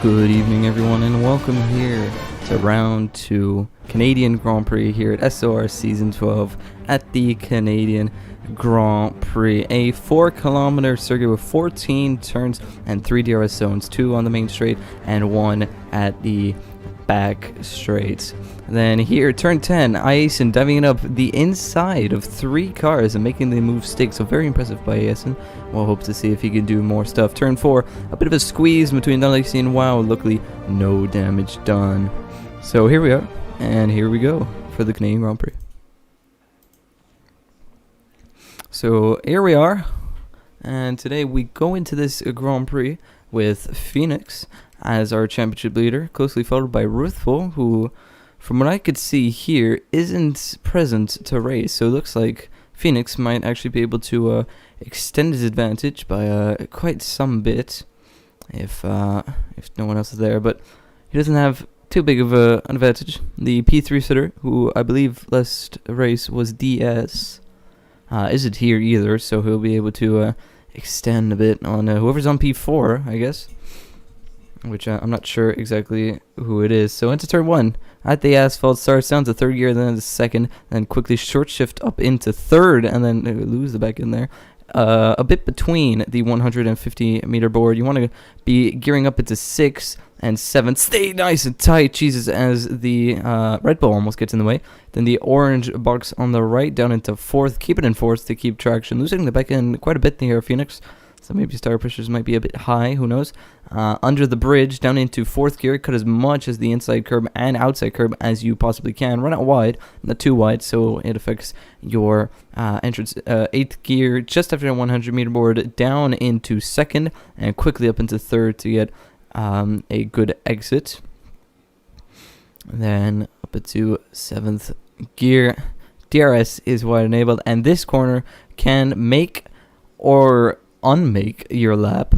Good evening, everyone, and welcome here to round 2 Canadian Grand Prix here at SOR Season 12 at the Canadian Grand Prix. A 4-kilometer circuit with 14 turns and 3 DRS zones, 2 on the main straight and 1 at the back straight. Then here, turn 10, Aysen diving up the inside of 3 cars and making the move stick, so very impressive by Aysen. We'll hope to see if he can do more stuff. Turn 4, a bit of a squeeze between Alexi and Wow, luckily no damage done. So here we are, and here we go for the Canadian Grand Prix. So here we are, and today we go into this Grand Prix with Phoenix as our championship leader, closely followed by Ruthful, who, from what I could see here, isn't present to race. So it looks like Phoenix might actually be able to extend his advantage by quite some bit, if no one else is there. But he doesn't have too big of an advantage. The P3 sitter, who I believe last race was DS, isn't here either, so he'll be able to extend a bit on whoever's on P4, I guess. Which I'm not sure exactly who it is. So into turn 1 at the asphalt, starts down to third gear, then into second, then quickly short shift up into third, and then lose the back in there. A bit between the 150 meter board. You want to be gearing up into 6 and 7. Stay nice and tight, Jesus, as the Red Bull almost gets in the way. Then the orange box on the right down into 4th. Keep it in 4th to keep traction. Losing the back end quite a bit here, Phoenix. So maybe star pressures might be a bit high, who knows. Under the bridge, down into 4th gear, cut as much as the inside curb and outside curb as you possibly can. Run out wide, not too wide, so it affects your entrance. 8th gear, just after the 100 meter board, down into 2nd, and quickly up into 3rd to get a good exit. Then up into 7th gear. DRS is wide enabled, and this corner can make or unmake your lap.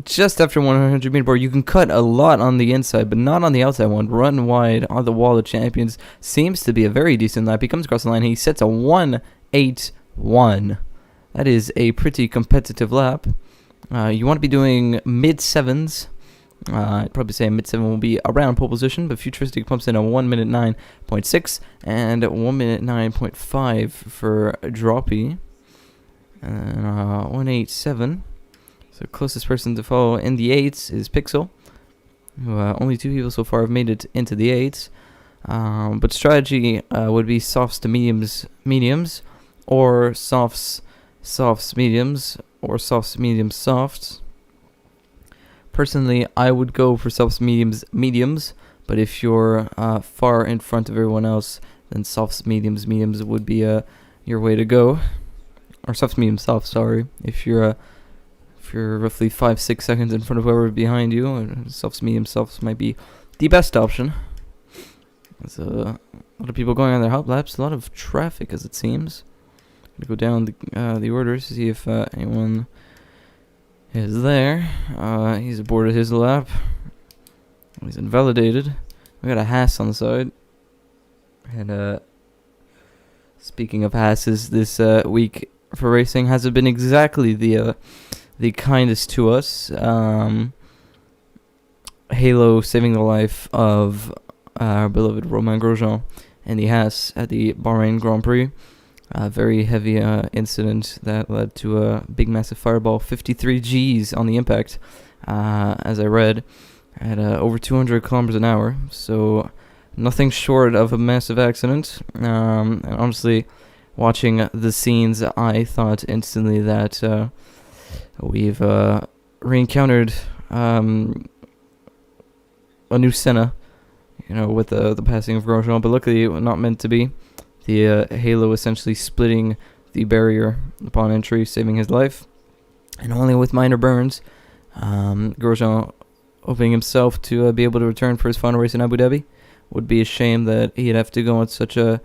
Just after 100 meter board, you can cut a lot on the inside, but not on the outside one. Run wide on the wall of champions. Seems to be a very decent lap. He comes across the line. He sets a 1.81. That is a pretty competitive lap. You want to be doing mid-7s. I'd probably say mid-7 will be around pole position, but Futuristic pumps in a 1 minute 9.6 and 1 minute 9.5 for Droppy. And 187. So closest person to follow in the 8s is Pixel. Who, only 2 people so far have made it into the 8s. But strategy would be softs to mediums, or softs mediums, or softs mediums softs. Personally, I would go for softs mediums. But if you're far in front of everyone else, then softs mediums would be your way to go. Or softs medium soft, sorry. If you're roughly 5-6 seconds in front of whoever behind you, softs medium softs might be the best option. There's a lot of people going on their hot laps, a lot of traffic as it seems. Gonna go down the orders to see if anyone is there. He's aborted his lap. He's invalidated. We got a Haas on the side. And speaking of Haas's, this week for racing hasn't been exactly the kindest to us. Halo saving the life of our beloved Romain Grosjean and the Haas at the Bahrain Grand Prix. A very heavy incident that led to a big massive fireball, 53 Gs on the impact, as I read, at over 200 kilometers an hour. So nothing short of a massive accident. And honestly, watching the scenes, I thought instantly that we've re-encountered a new Senna, with the passing of Grosjean, but luckily not meant to be. The Halo essentially splitting the barrier upon entry, saving his life, and only with minor burns. Grosjean hoping himself to be able to return for his final race in Abu Dhabi. Would be a shame that he'd have to go on such a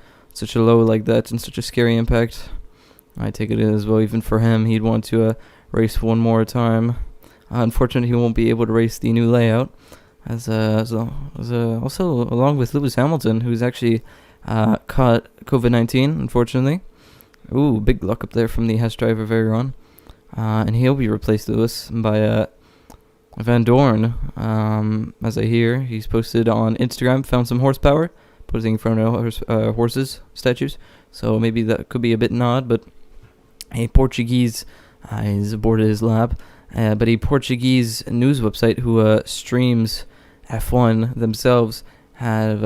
low like that and such a scary impact. I take it as well. Even for him, he'd want to race one more time. Unfortunately, he won't be able to race the new layout, as also along with Lewis Hamilton, who's actually caught COVID-19. Unfortunately, big luck up there from the Haas driver Veron, and he'll be replaced, Lewis, by Van Dorn, as I hear, he's posted on Instagram, found some horsepower, posing in front of horses, statues. So maybe that could be a bit odd, but a Portuguese is aboard his lap. But a Portuguese news website who streams F1 themselves have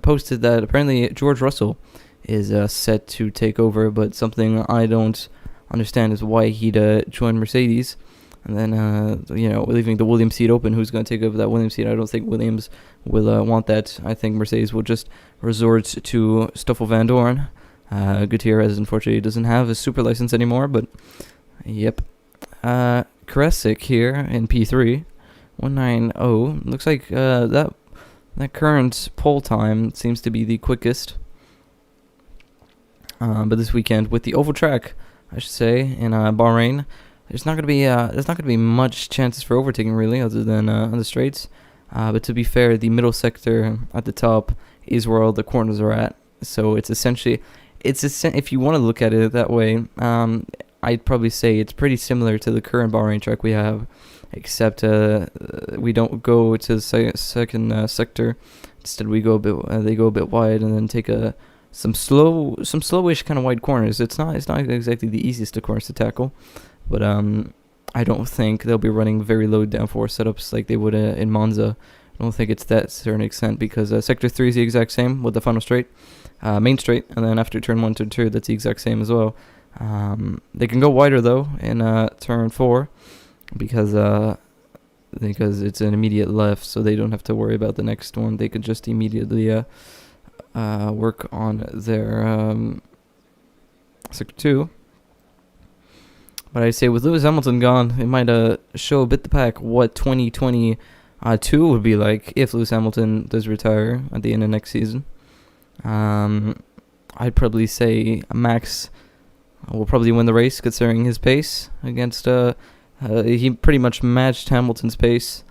posted that apparently George Russell is set to take over, but something I don't understand is why he'd join Mercedes. And then, leaving the Williams seat open, who's going to take over that Williams seat? I don't think Williams will want that. I think Mercedes will just resort to Stoffel Van Dorn. Gutierrez, unfortunately, doesn't have a super license anymore, but, yep. Kresick here in P3, 190. Looks like that current pole time seems to be the quickest. But this weekend, with the oval track, I should say, in Bahrain, there's not gonna be much chances for overtaking really, other than on the straights. But to be fair, the middle sector at the top is where all the corners are at. So it's essentially, if you want to look at it that way, I'd probably say it's pretty similar to the current Bahrain track we have, except we don't go to the second sector. Instead, we go a bit. They go a bit wide and then take some slowish kind of wide corners. It's not exactly the easiest of corners to tackle. But I don't think they'll be running very low downforce setups like they would in Monza. I don't think it's that to an extent, because Sector 3 is the exact same with the final straight, main straight, and then after turn 1 to 2, that's the exact same as well. They can go wider though in turn 4 because it's an immediate left, so they don't have to worry about the next one. They could just immediately work on their Sector 2. But I say with Lewis Hamilton gone, it might show a bit the pack what 2022 would be like if Lewis Hamilton does retire at the end of next season. I'd probably say Max will probably win the race considering his pace against he pretty much matched Hamilton's pace,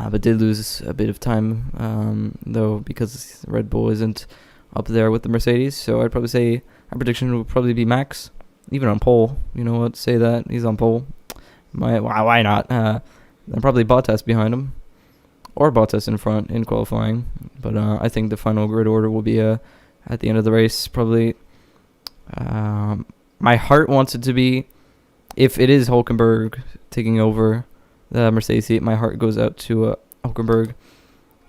but did lose a bit of time though, because Red Bull isn't up there with the Mercedes. So I'd probably say our prediction would probably be Max. Even on pole, you know what? Say that he's on pole. Why not? Then probably Bottas behind him, or Bottas in front in qualifying. But I think the final grid order will be at the end of the race. Probably. My heart wants it to be, if it is Hulkenberg taking over the Mercedes seat, my heart goes out to Hulkenberg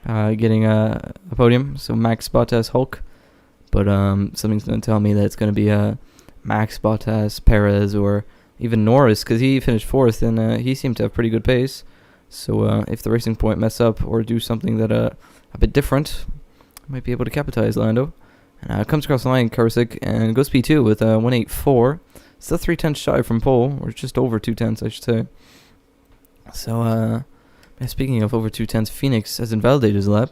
getting a podium. So Max, Bottas, Hulk. But something's going to tell me that it's going to be Max, Bottas, Perez, or even Norris, because he finished 4th and he seemed to have pretty good pace. So if the Racing Point mess up or do something that a bit different, might be able to capitalize Lando. And comes across the line, Karasik, and goes P2 with 184. Still 3/10 shy from pole, or just over 2/10, I should say. So speaking of over 2/10, Phoenix has invalidated his lap,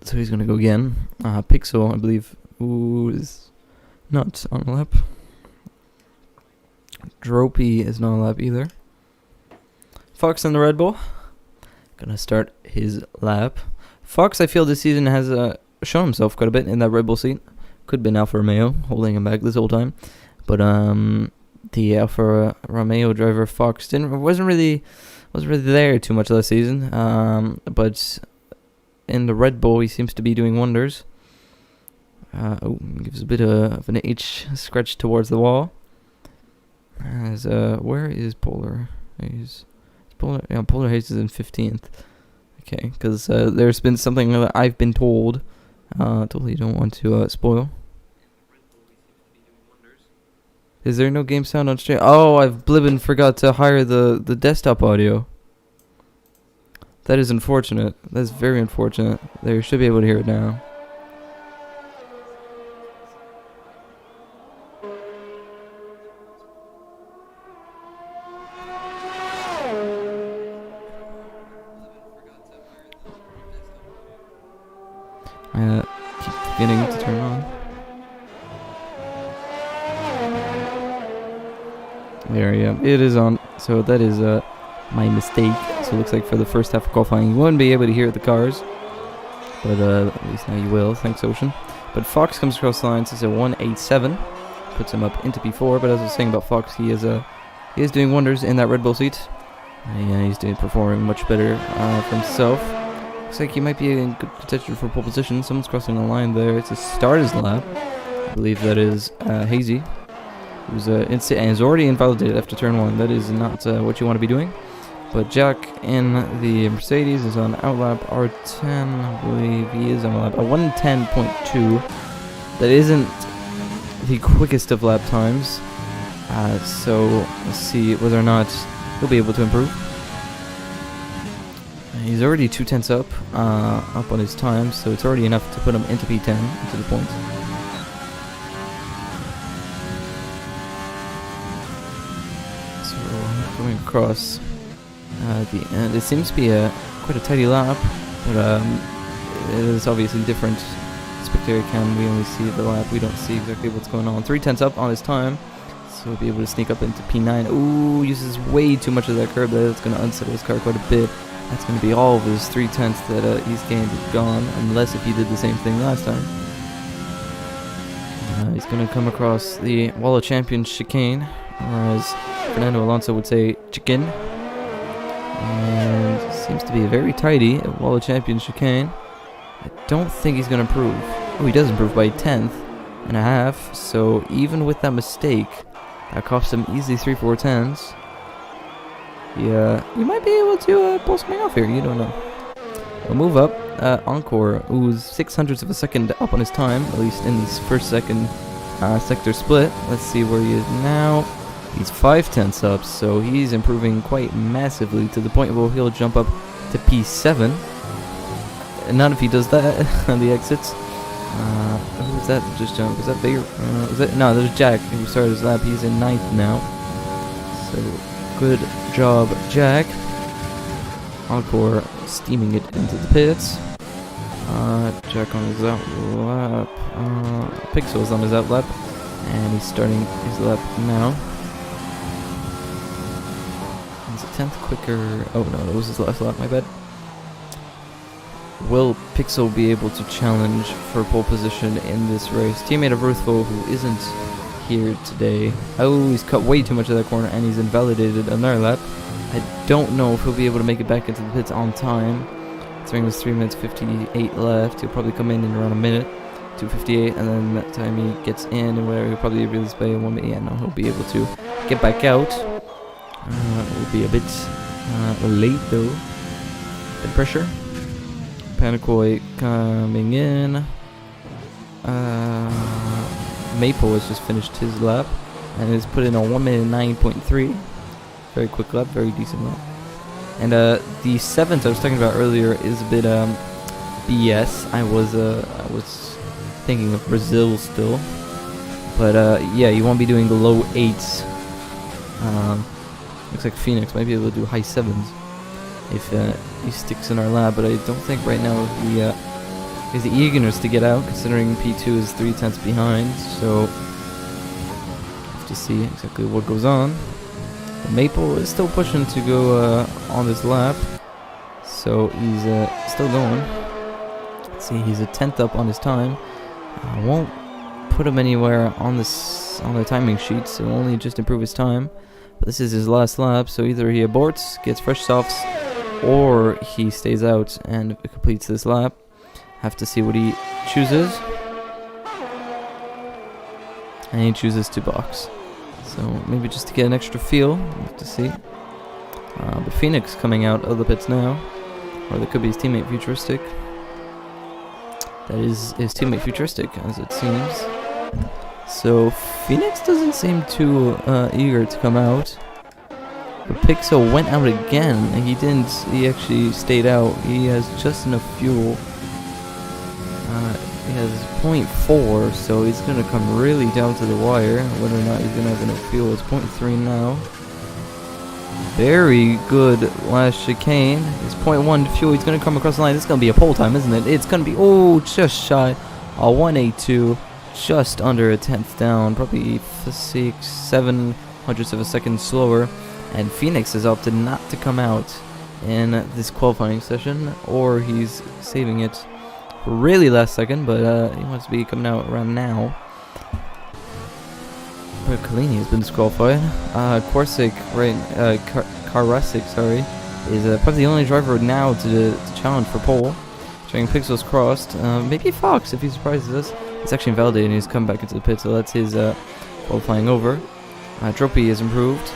so he's gonna go again. Pixel, I believe, is not on a lap. Dropey is not on a lap either. Fox in the Red Bull, gonna start his lap. Fox, I feel this season has shown himself quite a bit in that Red Bull seat. Could have been Alfa Romeo holding him back this whole time, but the Alfa Romeo driver Fox wasn't really there too much last season. But in the Red Bull, he seems to be doing wonders. Gives a bit of an H scratch towards the wall. As where is Polar? Polar Haze is in 15th. Okay, because there's been something that I've been told. Totally don't want to spoil. Is there no game sound on stream? Oh, I've blibbin forgot to hire the desktop audio. That is unfortunate. That's very unfortunate. There, you should be able to hear it now. Keep forgetting to turn on. There, yeah, it is on. So that is my mistake. So it looks like for the first half of qualifying, you won't be able to hear the cars, but at least now you will. Thanks, Ocean. But Fox comes across the line, says a 187, puts him up into P4. But as I was saying about Fox, he is doing wonders in that Red Bull seat. Yeah, he's performing much better for himself. Looks like he might be in good contention for pole position. Someone's crossing the line there. It's a starter's lap. I believe that is Hazy, who's and is already invalidated after turn 1. That is not what you want to be doing. But Jack in the Mercedes is on outlap R10. I believe he is on lap 110.2. That isn't the quickest of lap times. So let's see whether or not he'll be able to improve. He's already 2/10 up on his time, so it's already enough to put him into P10, into the points. So coming across the end, it seems to be quite a tidy lap, but it is obviously different. Spectator cam, we only see the lap, we don't see exactly what's going on. 3/10 up on his time. So he'll be able to sneak up into P9. Ooh, uses way too much of that curb there. That's going to unsettle his car quite a bit. That's going to be all of his 3/10 that he's gained gone, unless if he did the same thing last time. He's going to come across the Wall of Champions chicane, or as Fernando Alonso would say, chicken. And seems to be very tidy at Wall of Champions chicane. I don't think he's going to improve. Oh, he does improve by 1/10.5. So even with that mistake, that cost him easily 3/4 Yeah, you might be able to pull something off here. You don't know. We'll move up. Encore, who's 600ths of a second up on his time, at least in this first sector split. Let's see where he is now. He's 5/10 up, so he's improving quite massively to the point where he'll jump up to P7. And not if he does that on the exits. Who's that just jump? Is that Bayer? No, there's Jack who started his lap. He's in 9th now. So good job, Jack. Encore steaming it into the pits. Jack on his out lap. Pixel's on his out lap, and he's starting his lap now. He's a 10th quicker. Oh no, that was his last lap. My bad. Will Pixel be able to challenge for pole position in this race? Teammate of Ruthful, who isn't here today. Oh, he's cut way too much of that corner, and he's invalidated another lap. I don't know if he'll be able to make it back into the pits on time. During this 3 minutes 58 left, he'll probably come in around a minute, 2:58, and then that time he gets in and where he'll probably release by 1 minute. Yeah, no, he'll be able to get back out. It will be a bit late though. The pressure. Panicoy coming in. Maple has just finished his lap and has put in a 1 minute 9.3. Very quick lap, very decent lap. And the 7th I was talking about earlier is a bit BS. I was thinking of Brazil still, but yeah, you won't be doing the low 8s. Looks like Phoenix might be able to do high 7s if he sticks in our lab, but I don't think right now he has the eagerness to get out, considering P2 is 3/10 behind. So have to see exactly what goes on. Maple is still pushing to go on this lap, so he's still going. Let's see, he's a 10th up on his time. I won't put him anywhere on the timing sheet, so only just improve his time. But this is his last lap, so either he aborts, gets fresh softs, or he stays out and completes this lap. Have to see what he chooses. And he chooses to box. So maybe just to get an extra feel. We'll have to see. But Phoenix coming out of the pits now. Or that could be his teammate Futuristic. That is his teammate Futuristic, as it seems. So Phoenix doesn't seem too eager to come out. But Pixel went out again. He didn't. He actually stayed out. He has just enough fuel. He has 0.4, so he's going to come really down to the wire. Whether or not he's going to have enough fuel, it's 0.3 now. Very good last chicane. It's 0.1 fuel. He's going to come across the line. This is going to be a pole time, isn't it? It's going to be, oh, just shy. A 182, just under a 10th down. Probably 6/700ths of a second slower. And Phoenix has opted not to come out in this qualifying session, or he's saving it really last second, but he wants to be coming out around now. Kalini has been disqualified. Korsic, right, Karasic, sorry, is probably the only driver now to challenge for pole. Showing Pixels crossed. Maybe Fox, if he surprises us. It's actually invalidated and he's come back into the pit, so that's his qualifying over. Trophy is improved.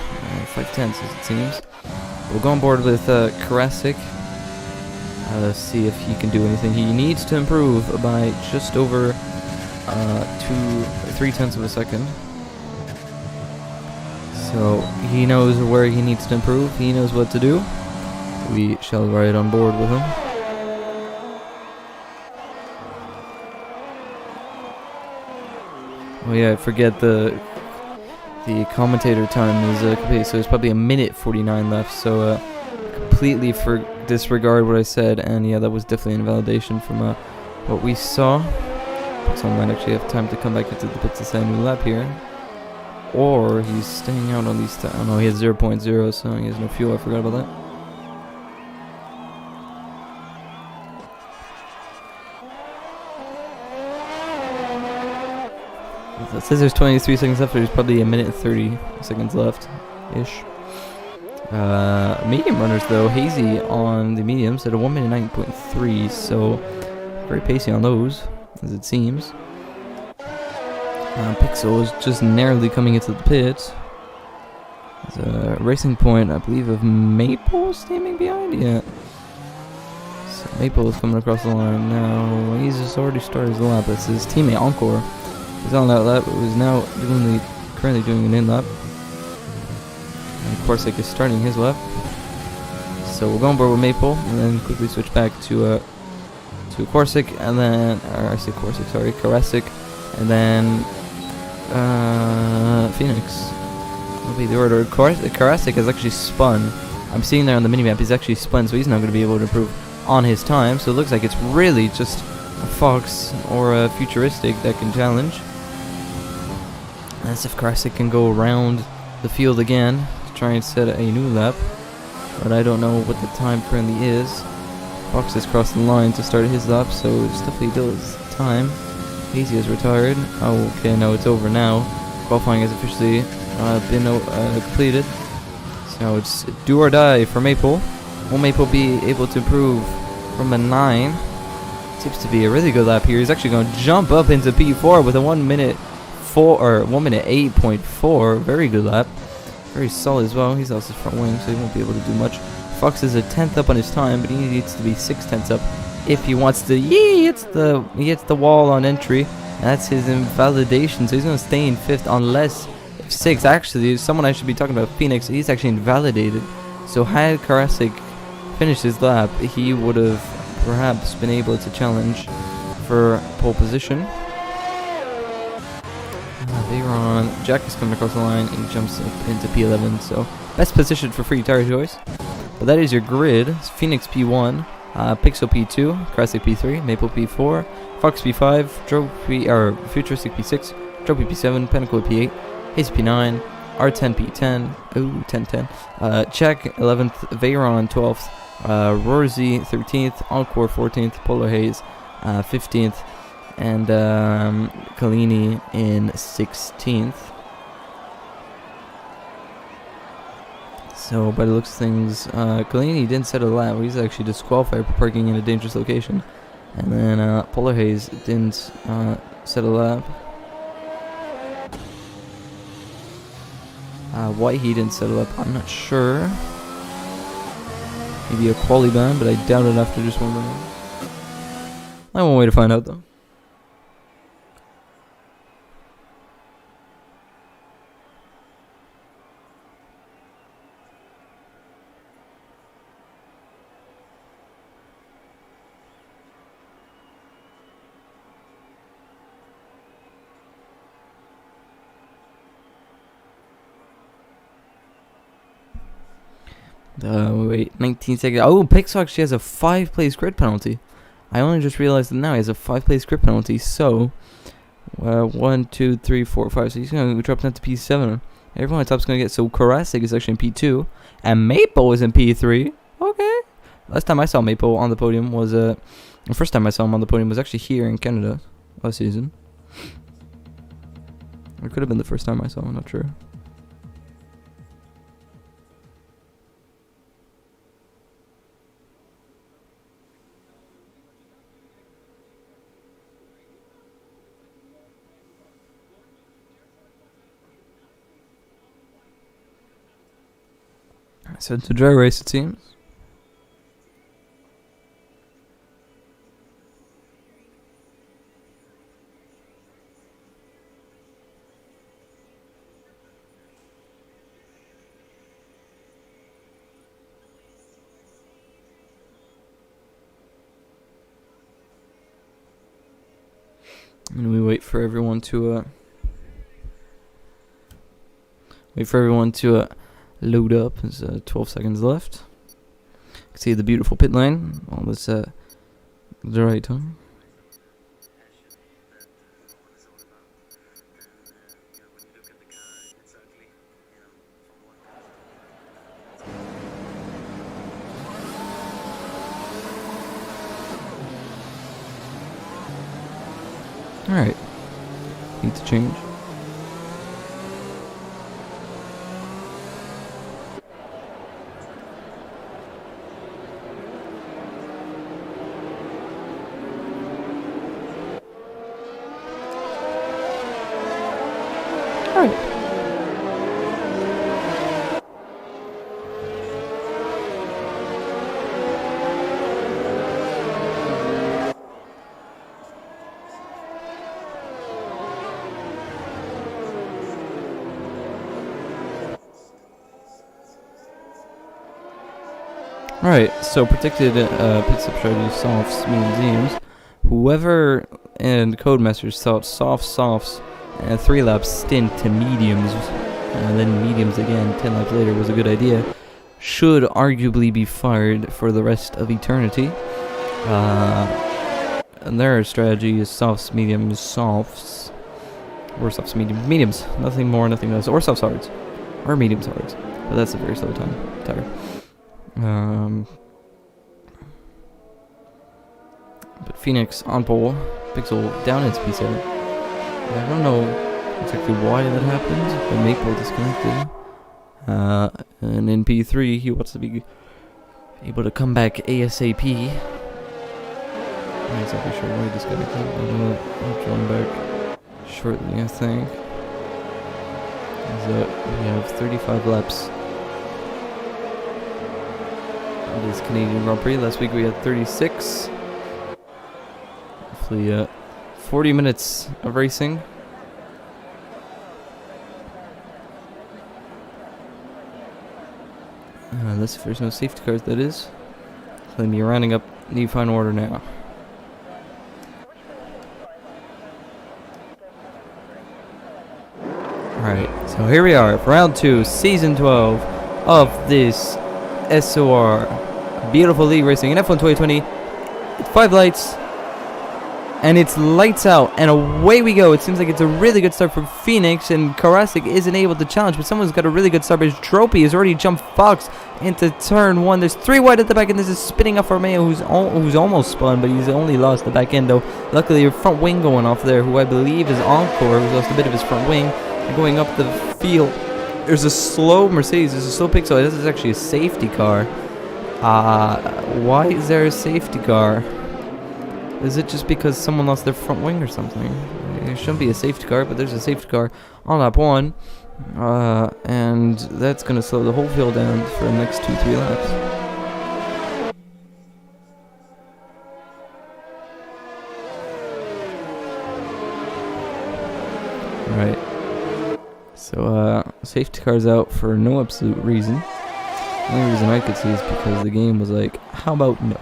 5/10 as it seems. We'll go on board with Karasic. Let's see if he can do anything. He needs to improve by just over 3/10 of a second. So he knows where he needs to improve. He knows what to do. We shall ride on board with him. Oh yeah, I forget the commentator time is complete, so there's probably a minute 49 left. So completely disregard what I said, and yeah, that was definitely an invalidation from what we saw. So I might actually have time to come back into the pit to set a new lap here. Or he's staying out on these. Oh no, he has 0.0, so he has no fuel. I forgot about that. It says there's 23 seconds left. There's probably a minute and 30 seconds left-ish. Medium runners though, Hazy on the mediums at a 1 minute 9.3, so very pacey on those, as it seems. Pixel is just narrowly coming into the pit. There's a racing point, I believe, of Maple standing behind. Yeah. So Maple is coming across the line now. He's just already started his lap. That's his teammate Encore. He's on that lap, but was now currently doing an in lap. And Korsic is starting his lap. So we'll go on board with Maple and then quickly switch back to Korsic, and then, or I say Korsic, sorry, Karasic, and then Phoenix will be the order. Karasic has actually spun. I'm seeing there on the minimap, he's actually spun, so he's not going to be able to improve on his time. So it looks like it's really just a Fox or a Futuristic that can challenge. As if Karasic can go around the field again to try and set a new lap, but I don't know what the time currently is. Fox has crossed the line to start his lap, so it's definitely Dill's time. Hazy has retired. Oh, okay, no, it's over now. Qualifying has officially been completed. So it's do or die for Maple. Will Maple be able to improve from a 9? Seems to be a really good lap here. He's actually going to jump up into P4 with a 1 minute 8.4. Very good lap. Very solid as well. He's lost his front wing, so he won't be able to do much. Fox is a 10th up on his time, but he needs to be 6/10 up if he wants to. He hits the wall on entry. That's his invalidation, so he's going to stay in 5th unless 6th. Actually, someone I should be talking about, Phoenix, he's actually invalidated. So had Karasic finished his lap, he would have perhaps been able to challenge for pole position. Veyron, Jack is coming across the line and he jumps up into P11, so best position for free tire choice. But that is your grid. It's Phoenix P1, Pixel P2, Karasic P3, Maple P4, Fox P5, Futuristic P6, Trophy P7, Pinnacle P8, Haze P9, R10 P10, 10-10, Check 11th, Veyron 12th, Rorzy 13th, Encore 14th, Polar Haze 15th, and Kalini in 16th. So by the looks of things, Kalini didn't set a lap. He's actually disqualified for parking in a dangerous location. And then Polar Haze didn't set a lap. Why he didn't set a lap, I'm not sure. Maybe a quali ban, but I doubt it after just one round. I won't wait to find out though. Wait, 19 seconds. Oh, Pixel actually has a 5-place grid penalty. I only just realized that now he has a 5-place grid penalty. So, 1, 2, 3, 4, 5. So he's going to drop down to P7. Everyone on top's going to get. So Karasic is actually in P2. And Maple is in P3. Okay. Last time I saw Maple on the podium was, the first time I saw him on the podium was actually here in Canada last season. It could have been the first time I saw him, I'm not sure. So it's a dry race, it seems. And we wait for everyone to load up. There's 12 seconds left. You can see the beautiful pit lane. All this the right time. Alright. Need to change. Alright. Alright, so predicted pit stop strategy, softs, mediums. Whoever and Codemasters thought softs, 3 laps stint to mediums, and then mediums again 10 laps later was a good idea, should arguably be fired for the rest of eternity. And their strategy is softs, mediums, softs, or softs, mediums, nothing more, nothing less, or softs hards, or mediums hards, but that's a very slow tire. But Phoenix on pole, Pixel down in P7. I don't know exactly why that happened, but Maple disconnected. And in P3, he wants to be able to come back ASAP. I'm not exactly sure why he disconnected, but I'll join back shortly, I think. We have 35 laps. This Canadian Grand Prix. Last week we had 36. Hopefully 40 minutes of racing. Unless if there's no safety cars, that is. Let me rounding up the final order now. Alright, so here we are for round 2, season 12 of this SOR. Beautiful league racing in F1 2020. 5 lights. And it's lights out. And away we go. It seems like it's a really good start for Phoenix. And Karasik isn't able to challenge. But someone's got a really good start. But Trophy has already jumped Fox into turn 1. There's 3 wide at the back. And this is spinning off Romeo, who's almost spun. But he's only lost the back end, though. Luckily, your front wing going off there, who I believe is Encore, who's lost a bit of his front wing. And going up the field. There's a slow Mercedes. There's a slow Pixel. This is actually a safety car. Why is there a safety car? Is it just because someone lost their front wing or something? There shouldn't be a safety car, but there's a safety car on lap 1. And that's going to slow the whole field down for the next 2-3 laps. Right. So, safety car's out for no absolute reason. The only reason I could see is because the game was like, how about no?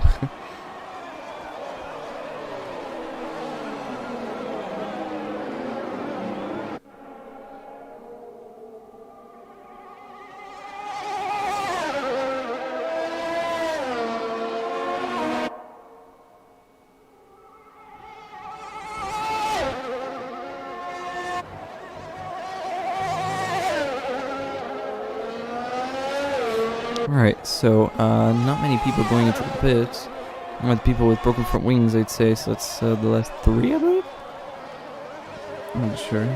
Alright, so not many people going into the pits. With people with broken front wings, I'd say. So that's the last 3, I believe? I'm not sure.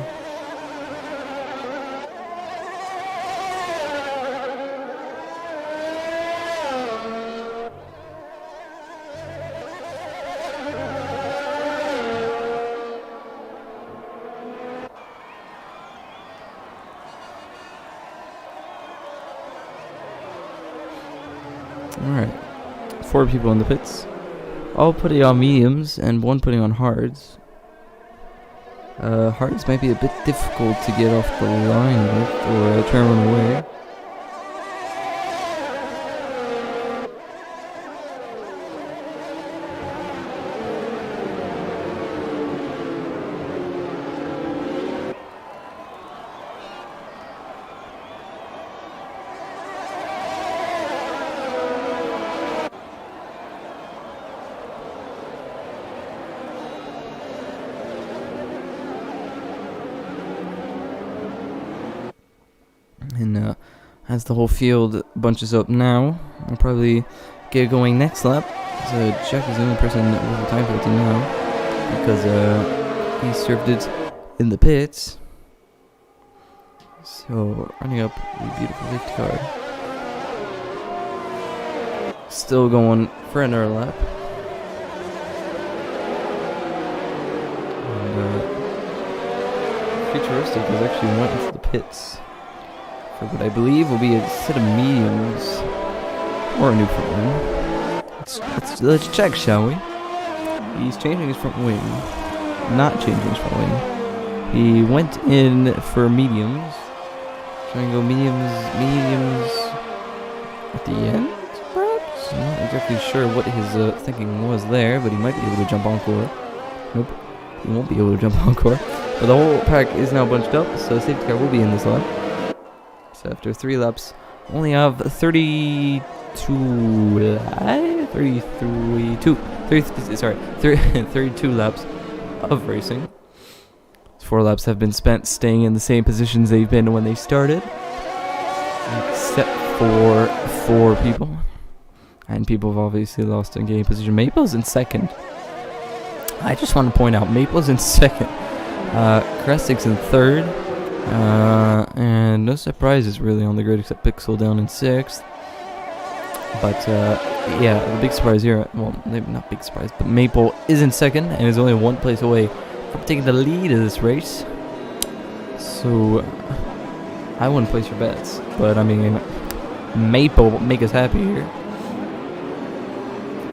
4 people in the pits, all putting on mediums and 1 putting on hards. Hards might be a bit difficult to get off the line with or try and run away. And as the whole field bunches up now, I'll probably get going next lap. So Jack is the only person with a time penalty now because he served it in the pits. So running up the beautiful safety car. Still going for another lap. And Futuristic has actually went into the pits for what I believe will be a set of mediums or a new front wing. Let's check, shall we? He's changing his front wing. Not changing his front wing. He went in for mediums. Trying to go mediums at the end, perhaps? I'm not exactly sure what his thinking was there, but he might be able to jump encore. Nope, he won't be able to jump encore. But the whole pack is now bunched up, so the safety car will be in this lap. So after 3 laps, only have 32 laps of racing. 4 laps have been spent staying in the same positions they've been when they started, except for 4 people. And people have obviously lost in game position. Maple's in second. I just want to point out, Maple's in second. Crestic's in third. And no surprises really on the grid except Pixel down in 6th. But yeah, the big surprise here, well, maybe not big surprise, but Maple is in second and is only 1 place away from taking the lead of this race. So I wouldn't place your bets, but I mean, Maple will make us happy here.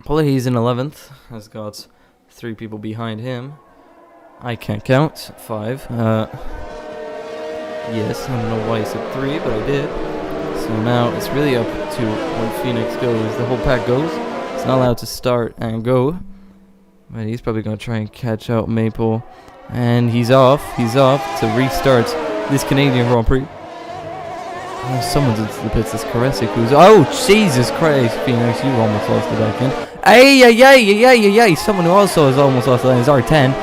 He's in 11th, has got 3 people behind him. I can't count, 5. Yes, I don't know why I said 3, but I did. So now it's really up to when Phoenix goes. The whole pack goes. It's not allowed to start and go. But he's probably going to try and catch out Maple. And he's off. He's off to restart this Canadian Grand Prix. Oh, someone's into the pits. It's Karesic who's... Oh, Jesus Christ, Phoenix. You almost lost the back end. Ay. Someone who also has almost lost the line is R10.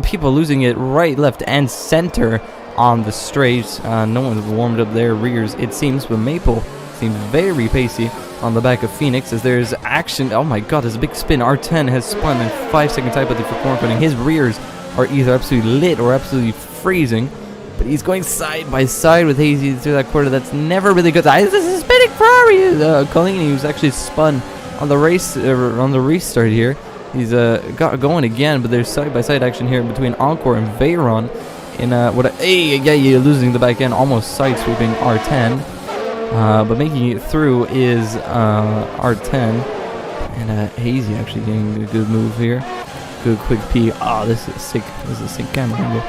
People losing it right, left, and center on the straights. No one's warmed up their rears, it seems, but Maple seems very pacey on the back of Phoenix as there's action. Oh my god, there's a big spin. R10 has spun in 5-second time, but for corner cutting. His rears are either absolutely lit or absolutely freezing, but he's going side by side with Hazy through that quarter. That's never really good. This is a spinning Ferrari. Collini, who's actually spun on the race on the restart here. He's got going again, but there's side by side action here between Encore and Veyron. In you're losing the back end, almost side sweeping R10, but making it through is R10, and Hazy actually getting a good move here, good quick P. Oh, this is a sick camera angle.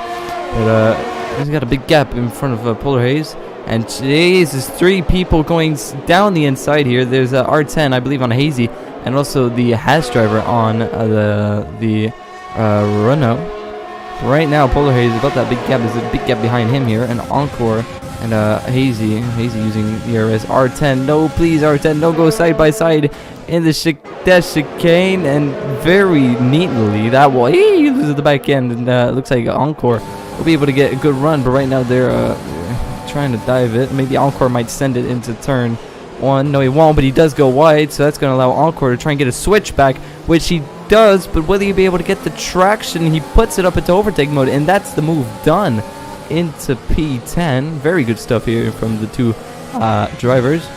But he's got a big gap in front of Polar Haze, and Jesus, 3 people going down the inside here. There's R10, I believe, on Hazy, and also the Haas driver on the Renault. Right now, Polar Haze, about that big gap, there's a big gap behind him here, and Encore, and Hazy using the RS. R10, no, please, R10, no, go side by side in the chicane, and very neatly, that will, he loses the back end, and looks like Encore will be able to get a good run, but right now they're trying to dive it. Maybe Encore might send it into turn 1. No, he won't, but he does go wide, so that's going to allow Encore to try and get a switch back, which he does, but will he be able to get the traction? He puts it up into overtake mode, and that's the move done into P10. Very good stuff here from the 2 drivers.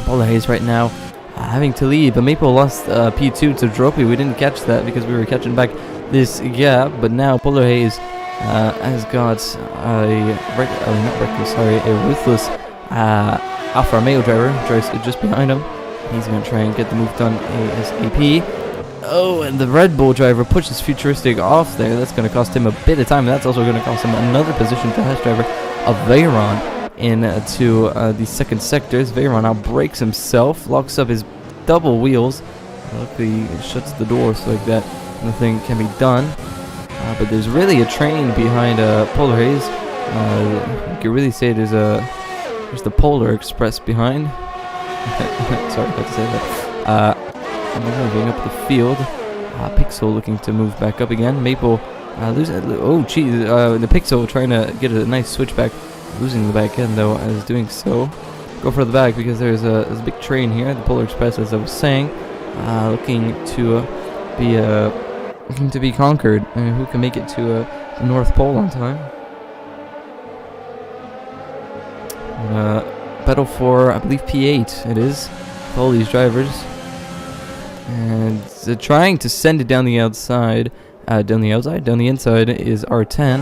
Polar Haze right now having to lead, but Maple lost P2 to Dropey. We didn't catch that because we were catching back this gap, but now Polar Haze has got a ruthless Alfa Romeo driver just behind him. He's going to try and get the move done ASAP. Oh, and the Red Bull driver pushes Futuristic off there. That's going to cost him a bit of time. And that's also going to cost him another position to Hash driver of Veyron into the second sector. Veyron now breaks himself, locks up his double wheels. Luckily, he shuts the door so like that nothing can be done. But there's really a train behind Polar Haze. You can really say there's the Polar Express behind. Sorry, I had to say that. Moving up the field. Pixel looking to move back up again. Maple oh geez, the Pixel trying to get a nice switchback, losing the back end though as doing so. Go for the back because there's a big train here. The Polar Express, as I was saying, looking to be conquered. Who can make it to the North Pole on time? Battle for, I believe, P8 it is. With all these drivers. And trying to send it down the outside. Down the inside is R10.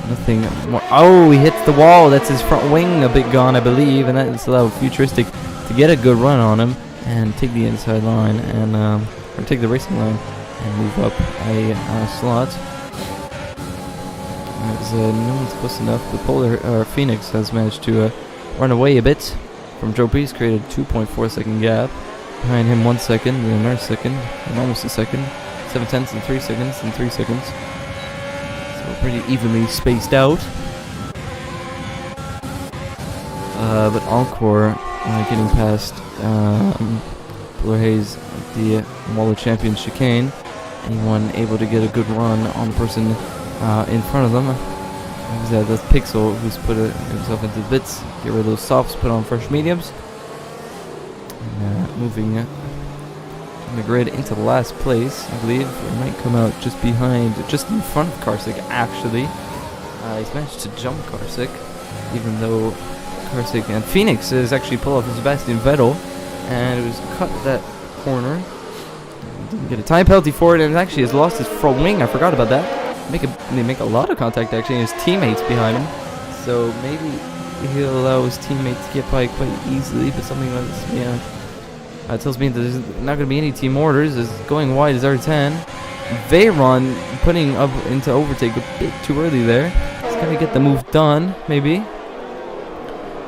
Nothing more. Oh, he hits the wall. That's his front wing a bit gone, I believe. And that's allowed Futuristic to get a good run on him and take the inside line and or take the racing line and move up a slot. As no one's close enough, the Polar Phoenix has managed to run away a bit from Joe Priest, created a 2.4 second gap. Behind him 1 second, and another second, and almost a second. 7/10 and 3 seconds, and 3 seconds. So pretty evenly spaced out. But Encore getting past Polar Haze at the Wall of Champions chicane. Anyone able to get a good run on the person in front of them. That's Pixel who's put himself into bits. Get rid of those softs, put on fresh mediums. Moving from the grid into the last place, I believe. It might come out just in front of Karsic, actually. He's managed to jump Karsic, even though Karsic and Phoenix has actually pulled off Sebastian Vettel, and it was cut at that corner. Didn't get a time penalty for it, and actually has lost his front wing. I forgot about that. They make a lot of contact, actually, and his teammates behind him. So maybe he'll allow his teammates to get by quite easily, but something like this, yeah. Tells me that there's not going to be any team orders. Is going wide is R10. Veyron putting up into overtake a bit too early there. He's going to get the move done, maybe.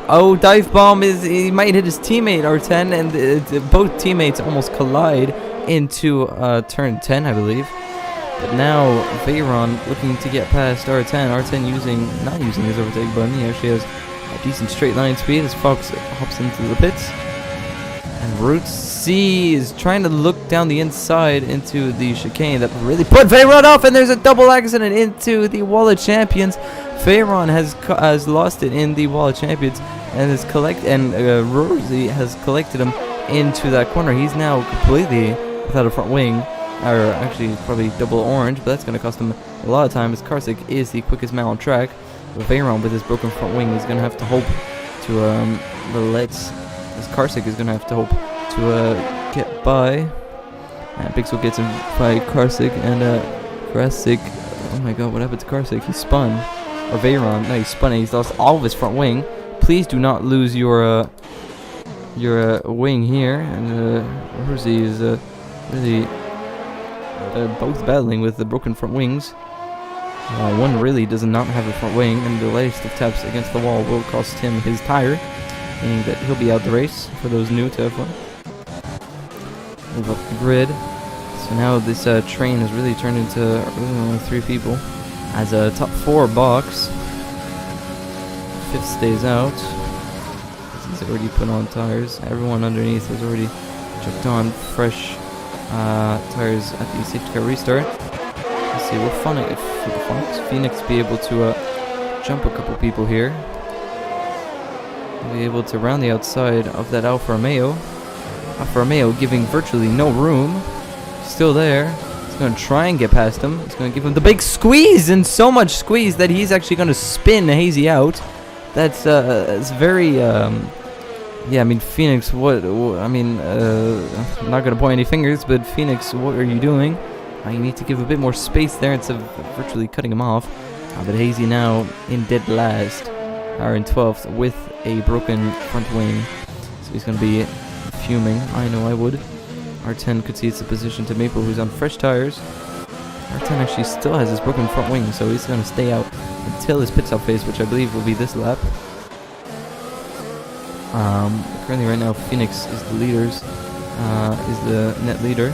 Oh, dive bomb he might hit his teammate R10, and both teammates almost collide into turn 10, I believe. But now Veyron looking to get past R10. R10 not using his overtake button. He actually has a decent straight line speed as Fox hops into the pits. And Route C is trying to look down the inside into the chicane that really put Veyron off, and there's a double accident into the Wall of Champions. Veyron has lost it in the Wall of Champions and Rosie has collected him into that corner. He's now completely without a front wing, or actually probably double orange, but that's going to cost him a lot of time as Karsic is the quickest man on track. But Veyron with his broken front wing is going to have to hope to as Karsic is going to have to hope to get by. And Pixel gets him by Karsic, and Karsic, oh my god, what happened to Karsic? He spun. Or Veyron, no, he spun and he's lost all of his front wing. Please do not lose your wing here. And Rosie is really both battling with the broken front wings. One really does not have a front wing, and the latest of taps against the wall will cost him his tire, meaning that he'll be out the race for those new to F1. Move up the grid. So now this train has really turned into only 3 people. As a top 4 box. 5th stays out. He's already put on tires. Everyone underneath has already chucked on fresh tires at the safety car restart. Let's see, will Phoenix be able to jump a couple people here? Be able to round the outside of that Alfa Romeo. Alfa Romeo giving virtually no room. Still there. He's going to try and get past him. He's going to give him the big squeeze, and so much squeeze that he's actually going to spin Hazy out. That's it's very yeah, I mean, Phoenix, I'm not going to point any fingers, but Phoenix, what are you doing? You need to give a bit more space there instead of virtually cutting him off. But Hazy now in dead last, or in 12th, with a broken front wing. So he's going to be fuming. I know I would. R10 concedes the position to Maple, who's on fresh tires. R10 actually still has his broken front wing, so he's going to stay out until his pit stop phase, which I believe will be this lap. Currently right now, Phoenix is the leaders, is the net leader.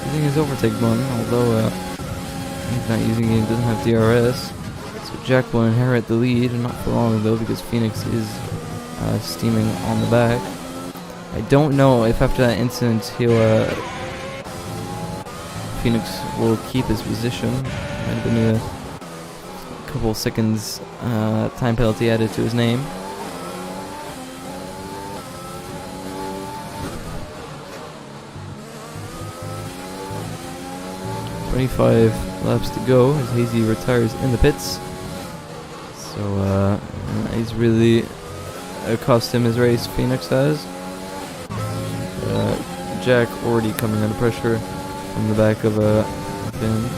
Using his overtake button, although he's not using it, he doesn't have DRS. So Jack will inherit the lead, not for long though, because Phoenix is steaming on the back. I don't know if after that incident Phoenix will keep his position. Might have been a couple seconds time penalty added to his name. "25 laps to go" as Hazy retires in the pits. So he's really cost him his race, Phoenix has. Jack already coming under pressure from the back of Finn.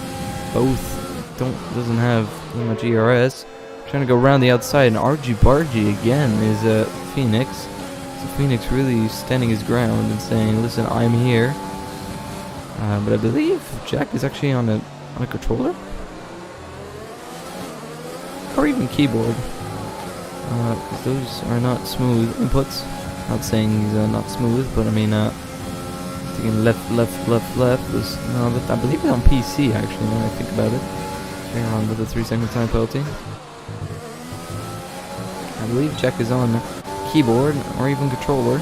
Both doesn't have much ERS. Trying to go around the outside, and RG Bargy again is Phoenix. So Phoenix really standing his ground and saying, "Listen, I'm here." But I believe Jack is actually on a controller, or even keyboard. Those are not smooth inputs. Not saying he's not smooth, but I mean, thinking left was no, but I believe it's on PC actually. Now that I think about it, hang on with the 3-second time penalty. I believe Jack is on keyboard or even controller.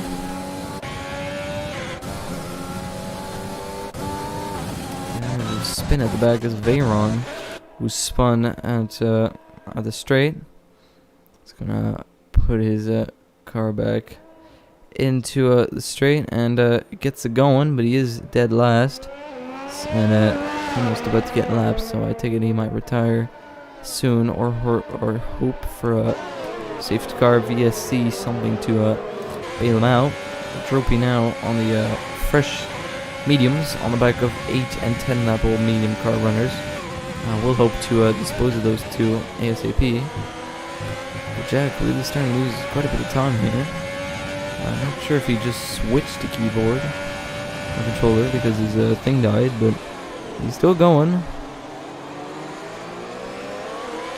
And spin at the back is Veyron, who spun at the straight. He's gonna put his car back into the straight and gets it going, but he is dead last and almost about to get lapped, so I take it he might retire soon or hope for a safety car VSC, something to bail him out. Dropey now on the fresh mediums on the back of 8 and 10 lap old medium car runners. We'll hope to dispose of those two ASAP. But Jack really starting to lose quite a bit of time here. I'm not sure if he just switched to keyboard or controller because his thing died, but he's still going.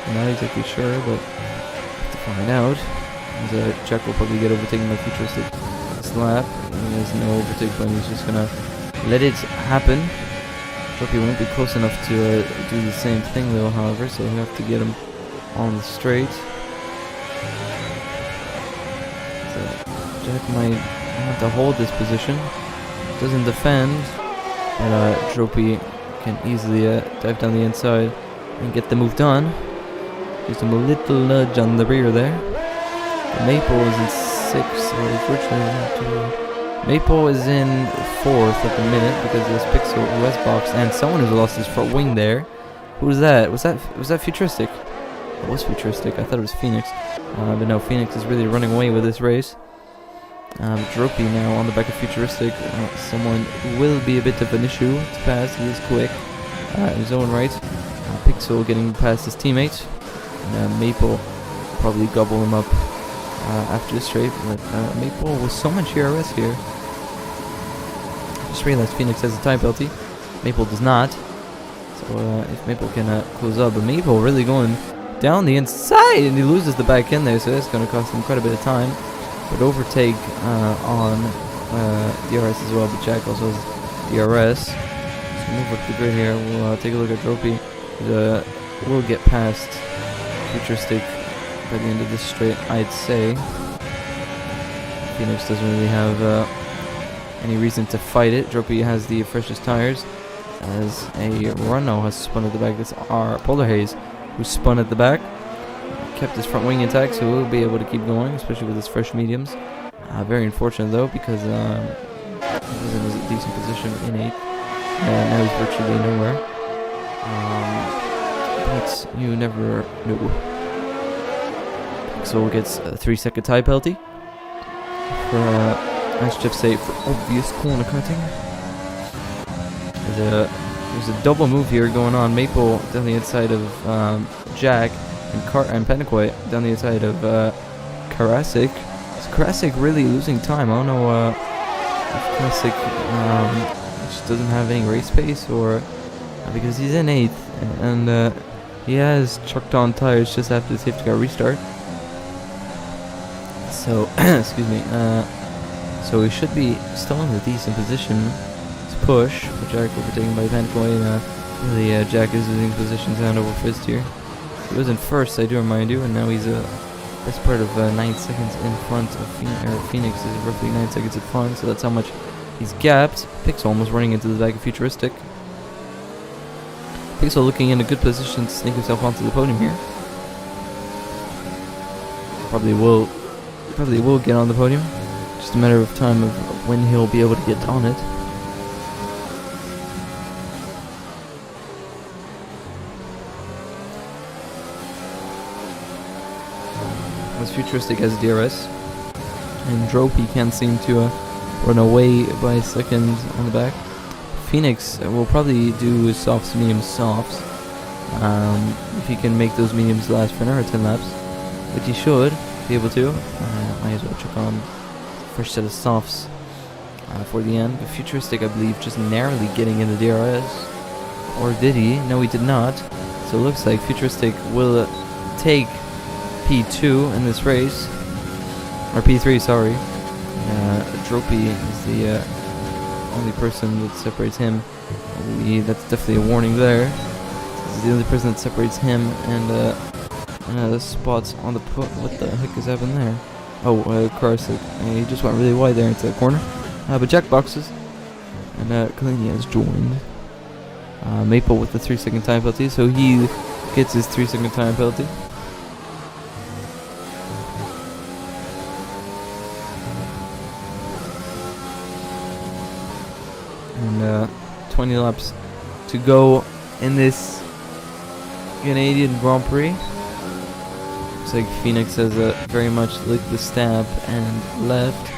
I'm not exactly sure, but have to find out. Jack will probably get overtaken by Futuristic this lap. He has no overtake, but he's just gonna let it happen. Hope he won't be close enough to do the same thing though, however, so we have to get him on the straight. Jack might have to hold this position. Doesn't defend, but Dropey can easily dive down the inside and get the move done. Just him a little nudge on the rear there. But Maple is in 6th, so unfortunately Maple is in 4th at the minute because there's Pixel who has boxed and someone who's lost his front wing there. Who was that? Was that Futuristic? It was Futuristic. I thought it was Phoenix. But no, Phoenix is really running away with this race. Dropey now on the back of Futuristic. Someone will be a bit of an issue to pass. He is quick in his own right. Pixel getting past his teammate. And Maple probably gobble him up after the straight. But Maple with so much ERS here. Just realized Phoenix has a time penalty. Maple does not. So if Maple can close up. But Maple really going down the inside. And he loses the back end there. So that's going to cost him quite a bit of time. But overtake on DRS as well, but Jack also has DRS. So move up the grid here. We'll take a look at Dropey. We'll get past Futuristic by the end of this straight, I'd say. Phoenix doesn't really have any reason to fight it. Dropey has the freshest tires, as a Renault has spun at the back. That's our Polar Haze, who spun at the back. Kept his front wing intact, so he'll be able to keep going, especially with his fresh mediums. Very unfortunate though, because he was in a decent position in 8th. Now he's virtually nowhere. But you never know. So gets a 3-second time penalty for, as Jeff say, for obvious corner cutting. There's a double move here going on. Maple down the inside of Jack. And Pennequay down the inside of Karasik. Is Karasik really losing time? I don't know Classic just doesn't have any race pace, or because he's in 8th, and he has chucked on tires just after the safety car restart. So, excuse me, so he should be still in a decent position to push. Jack overtaken by Pencoy. Really, Jack is losing positions hand over fist here. He was in first, I do remind you, and now he's best part of 9 seconds in front of Phoenix is roughly 9 seconds in front, so that's how much he's gapped. Pixel almost running into the back of Futuristic. Pixel looking in a good position to sneak himself onto the podium here. Probably will get on the podium. Just a matter of time of when he'll be able to get on it. As Futuristic has DRS, and Dropey can't seem to run away by a second on the back. Phoenix will probably do softs, mediums, softs. If he can make those mediums last for another 10 laps, which he should be able to. Might as well check on first set of softs for the end. But Futuristic, I believe, just narrowly getting in the DRS. Or did he? No, he did not. So it looks like Futuristic will take P2 in this race. Or P3, sorry. Dropey is the only person that separates him. That's definitely a warning there. This is the only person that separates him and the spots on the what the heck is happening there? Oh, Karasik. He just went really wide there into the corner. But Jack boxes. And Kalini has joined. Maple with the 3-second time penalty, so he gets his 3-second time penalty. And 20 laps to go in this Canadian Grand Prix. Looks like Phoenix has very much licked the stab and left.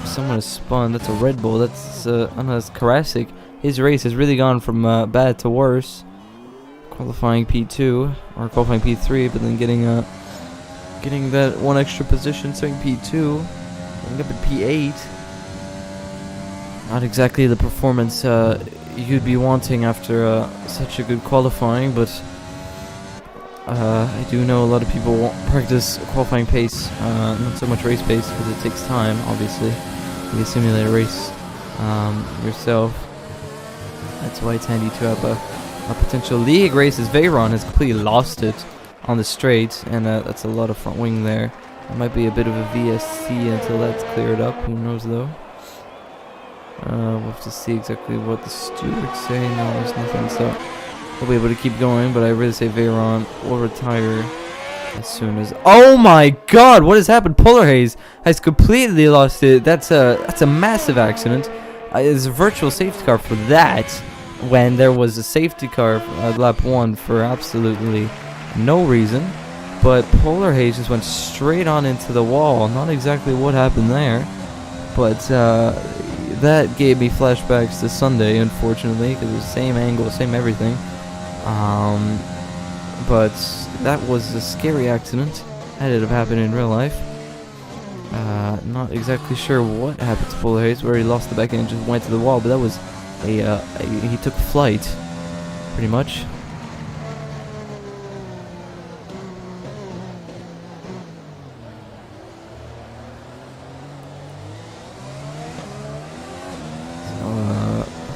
Someone has spun. That's a Red Bull. That's Karasik. His race has really gone from bad to worse. Qualifying P2 or qualifying P3, but then getting that one extra position, saying P2, ending up at P8. Not exactly the performance you'd be wanting after such a good qualifying, but I do know a lot of people won't practice qualifying pace, not so much race pace, because it takes time, obviously. You can simulate a race yourself. That's why it's handy to have a potential league race, as Veyron has completely lost it on the straight, and that's a lot of front wing there. It might be a bit of a VSC until that's cleared up, who knows though. We'll have to see exactly what the stewards say. No, there's nothing, so we'll be able to keep going, but I really say Veyron will retire as soon as... Oh my god, what has happened? Polar Haze has completely lost it. That's a massive accident. There's a virtual safety car for that, when there was a safety car at lap 1 for absolutely no reason. But Polar Haze just went straight on into the wall. Not exactly what happened there, but that gave me flashbacks to Sunday, unfortunately, because it was the same angle, same everything. But that was a scary accident. Had it have happened in real life. Not exactly sure what happened to Polar Haze, where he lost the back end and just went to the wall, but that was he took flight, pretty much.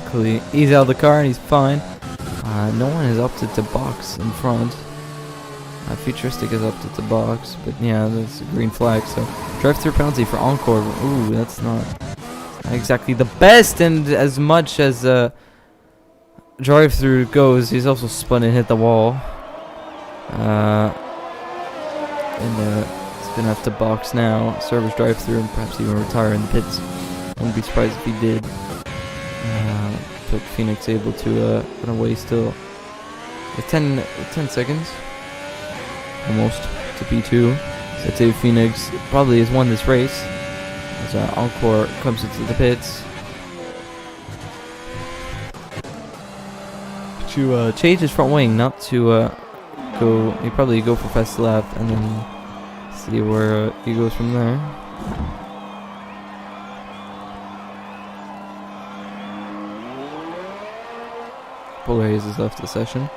Luckily, he's out of the car and he's fine. No one has opted to box in front. Futuristic has opted to box, but yeah, that's a green flag. So drive-through penalty for Encore. Ooh, that's not exactly the best. And as much as drive-through goes, he's also spun and hit the wall. And he's gonna have to box now, service drive-through, and perhaps even retire in the pits. Wouldn't be surprised if he did. But Phoenix able to run away still with 10 seconds almost to P2. So I'd say Phoenix probably has won this race as Encore comes into the pits to change his front wing, not to go. He probably go for fast lap and then see where he goes from there. Polar Haze has left the session.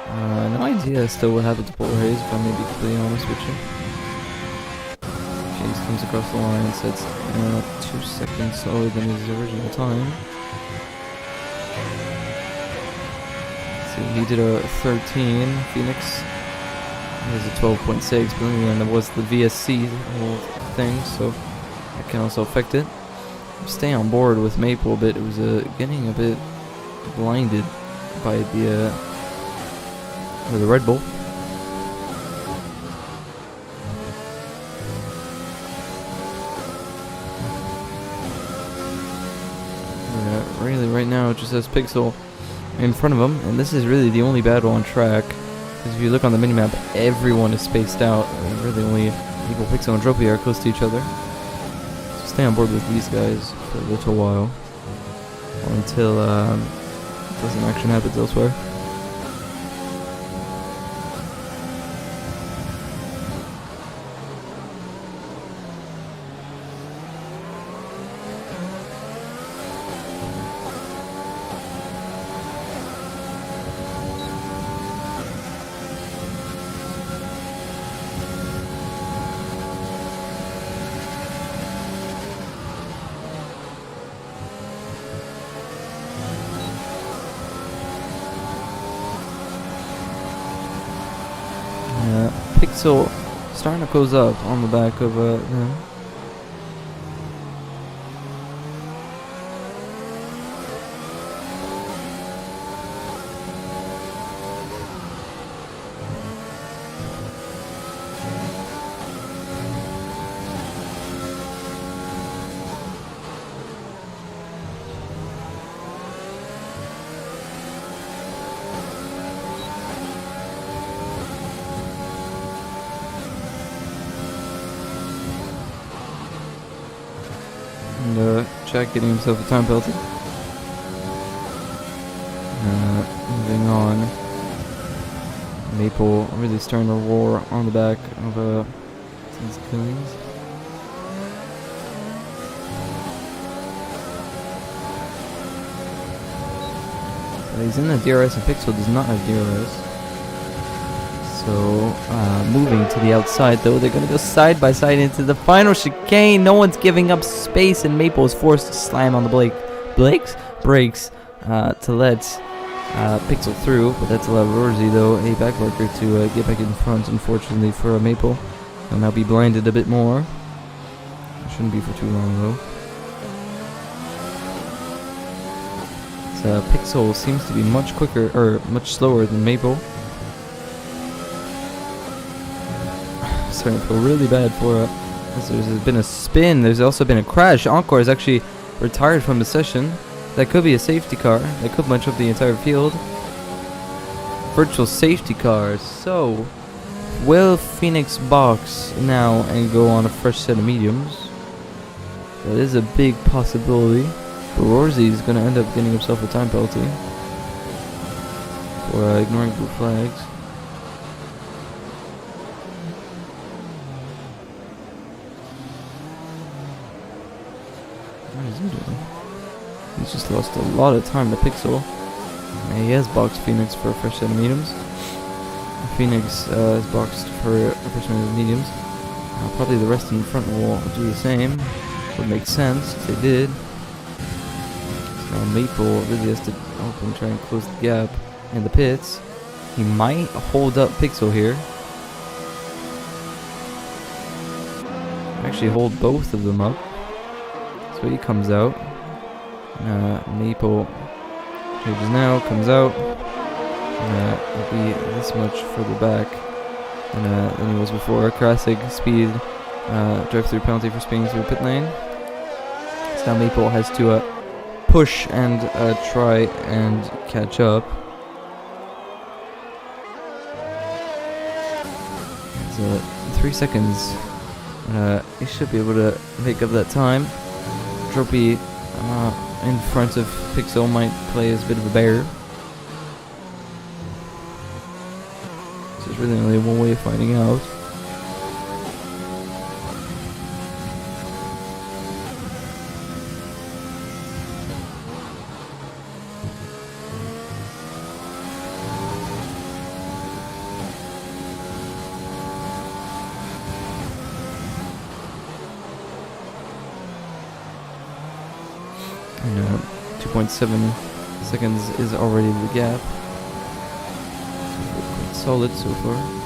No idea still what happened to Polar Haze, if I may be completely honest with you. James comes across the line, sets 2 seconds slower than his original time. So he did a 13. Phoenix has a 12.6, but then there was the VSC whole thing, so that can also affect it. Stay on board with Maple a bit. It was getting a bit blinded by the Red Bull. Really, right now it just has Pixel in front of him, and this is really the only battle on track. Because if you look on the minimap, everyone is spaced out. Really, only Eagle, Pixel, and Trophy are close to each other. So stay on board with these guys for a little while, until some action happens elsewhere. Pixel starting to close up on the back of them. And Jack getting himself a time penalty. Moving on. Maple really starting to roar on the back of these killings. He's in the DRS and Pixel does not have DRS. So, moving to the outside though, they're going to go side by side into the final chicane. No one's giving up space, and Maple is forced to slam on the brakes to let Pixel through, but that's allowed Rorzy though, a backmarker, to get back in front, unfortunately for Maple. He'll now be blinded a bit more. Shouldn't be for too long though. So, Pixel seems to be much quicker, or much slower than Maple. Starting to feel really bad for there's been a spin, there's also been a crash. Encore is actually retired from the session. That could be a safety car, that could bunch up the entire field. Virtual safety car. So will Phoenix box now and go on a fresh set of mediums? That is a big possibility, but Rorzy is going to end up getting himself a time penalty for ignoring blue flags. What is he doing? He's just lost a lot of time to Pixel. And he has boxed Phoenix for a fresh set of mediums. Phoenix is boxed for a fresh set of mediums. Probably the rest in front will do the same. Would make sense if they did. So now Maple really has to try and close the gap in the pits. He might hold up Pixel here. Actually hold both of them up. So he comes out. Maple changes now, comes out. Will be this much further back than he was before. Classic speed drive-through penalty for speeding through pit lane. So now Maple has to push and try and catch up. It's 3 seconds. He should be able to make up that time. Trophy in front of Pixel might play as a bit of a bear. So there's really only one way of finding out. 3.7 seconds is already the gap. Quite solid so far.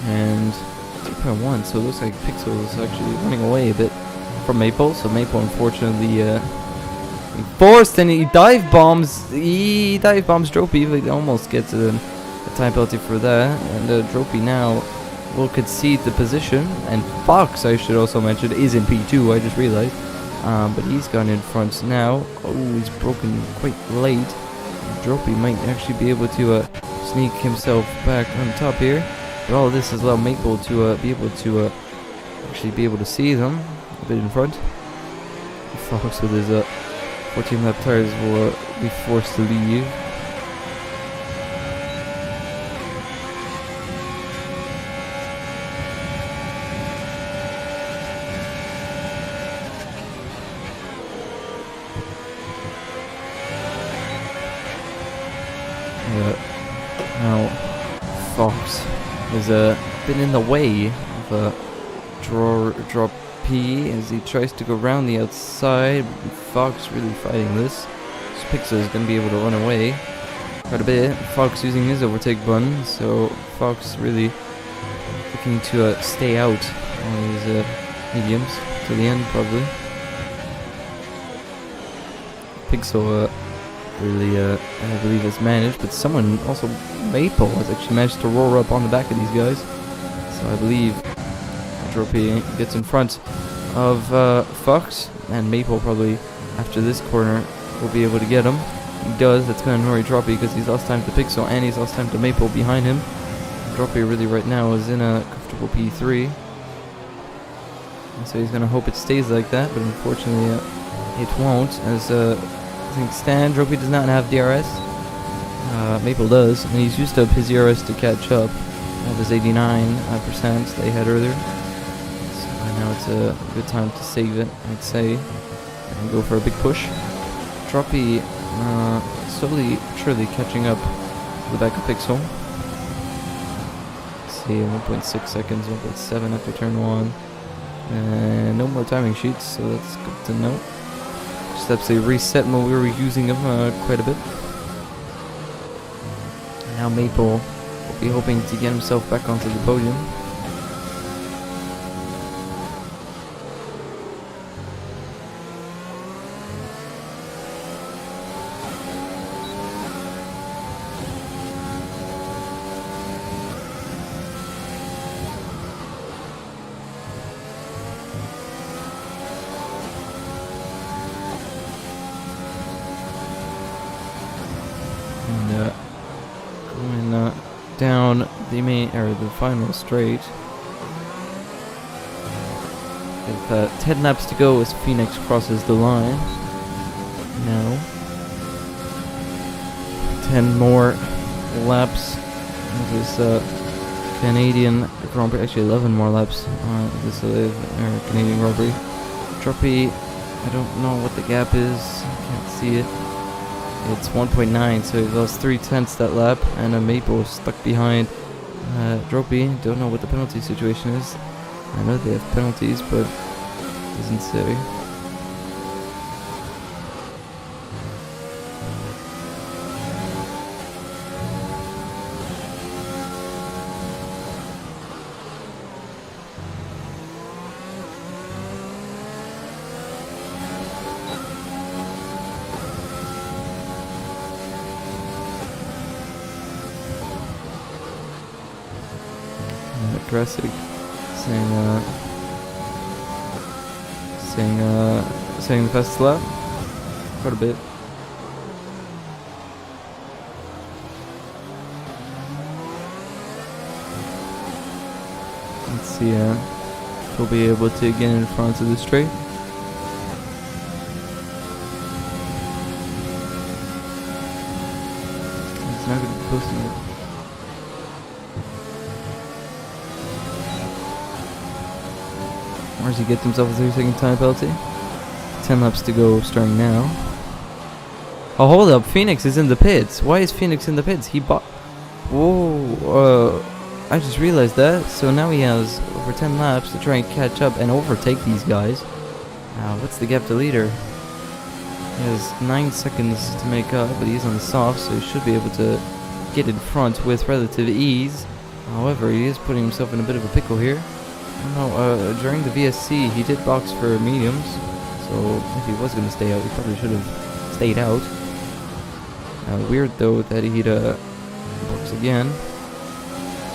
And 2.1, so it looks like Pixel is actually running away a bit from Maple. So Maple, unfortunately, forced, and he dive bombs Dropey, but he almost gets a time penalty for that. And Dropey now will concede the position. And Fox, I should also mention, is in P2. I just realized, but he's gone in front now. Oh, he's broken quite late. Dropey might actually be able to sneak himself back on top here. But all of this has allowed Maple to be able to actually be able to see them a bit in front. Fox with his 14 lap tires will be forced to leave. Now Fox has been in the way of draw P as he tries to go around the outside. Fox really fighting this. Pixel is going to be able to run away quite a bit. Fox using his overtake button, so Fox really looking to stay out on these mediums to the end probably. Pixel really, I believe, has managed, but someone also, Maple, has actually managed to roll up on the back of these guys. So I believe Dropey gets in front of Fox, and Maple probably after this corner will be able to get him. He does. That's going to annoy Dropey because he's lost time to Pixel and he's lost time to Maple behind him. Dropey really right now is in a comfortable P3, and so he's going to hope it stays like that, but unfortunately it won't, as stand. Dropey does not have DRS. Maple does, and he's used up his DRS to catch up. That was 89% they had earlier. So now it's a good time to save it, I'd say, and go for a big push. Dropey slowly, surely catching up to the back of Pixel. Let's see, 1.6 seconds, 1.7 after turn 1. And no more timing sheets, so that's good to know. Just absolutely reset mode, we were using them quite a bit. And now Maple will be hoping to get himself back onto the podium. And going down the main or the final straight. With 10 laps to go as Phoenix crosses the line. Now 10 more laps of this Canadian Grand Prix. Actually 11 more laps on this Canadian Grand Prix. Dropey, I don't know what the gap is. I can't see it. It's 1.9, so he lost 3/10 that lap, and Maple is stuck behind Dropey. Don't know what the penalty situation is. I know they have penalties, but it doesn't say. Aggressive, saying the fastest lap, quite a bit. Let's see, we'll be able to get in front of the straight. It's not going to be posting it. Or he gets himself a 3-second time penalty. 10 laps to go starting now. Oh, hold up. Phoenix is in the pits. Why is Phoenix in the pits? He bought... Whoa. I just realized that. So now he has over 10 laps to try and catch up and overtake these guys. What's the gap to leader? He has 9 seconds to make up, but he's on the soft, so he should be able to get in front with relative ease. However, he is putting himself in a bit of a pickle here. I don't know, during the VSC, he did box for mediums, so if he was going to stay out, he probably should have stayed out. Weird, though, that he'd box again.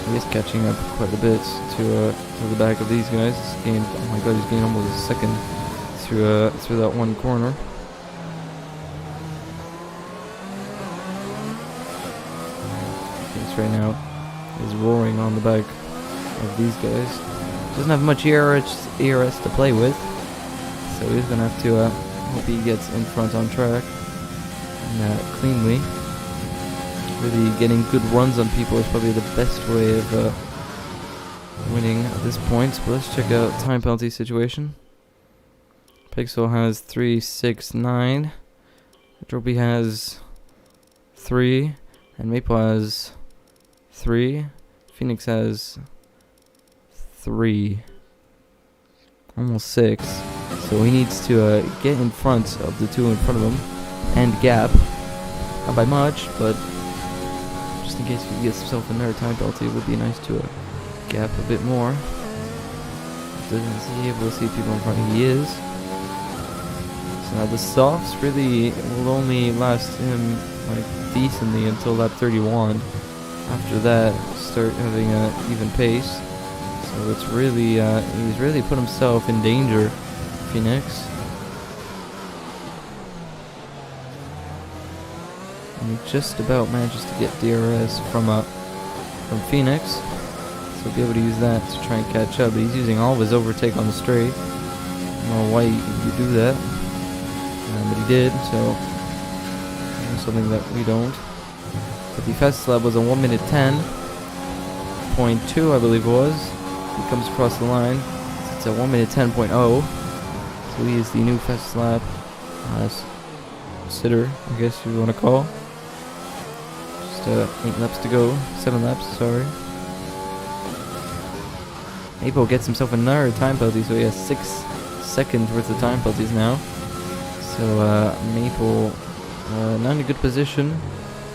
He is catching up quite a bit to the back of these guys. He's gained, oh my god, he's gained almost a second through that one corner. Right now is roaring on the back of these guys. Doesn't have much ERS to play with, so he's gonna have to hope he gets in front on track and cleanly. Really getting good runs on people is probably the best way of winning at this point. But let's check out time penalty situation. Pixel has 3, 6, 9. Dropey has 3, and Maple has 3. Phoenix has 3. Almost 6. So he needs to get in front of the two in front of him and gap. Not by much, but just in case he gets himself another time penalty, it would be nice to gap a bit more. Is he able to see people in front? He is. So now the softs really will only last him like decently until lap 31. After that, start having an even pace. So it's really, he's really put himself in danger, Phoenix. And he just about manages to get DRS from Phoenix. So he'll be able to use that to try and catch up. But he's using all of his overtake on the straight. I don't know why you do that. But he did, so something that we don't. But the fastest lap was a 1 minute 10.2, I believe it was. He comes across the line. It's a 1 minute 10.0. So he is the new fastest lap sitter, I guess you want to call. Just 8 laps to go. 7 laps, sorry. Maple gets himself another time penalty, so he has 6 seconds worth of time penalties now. So Maple not in a good position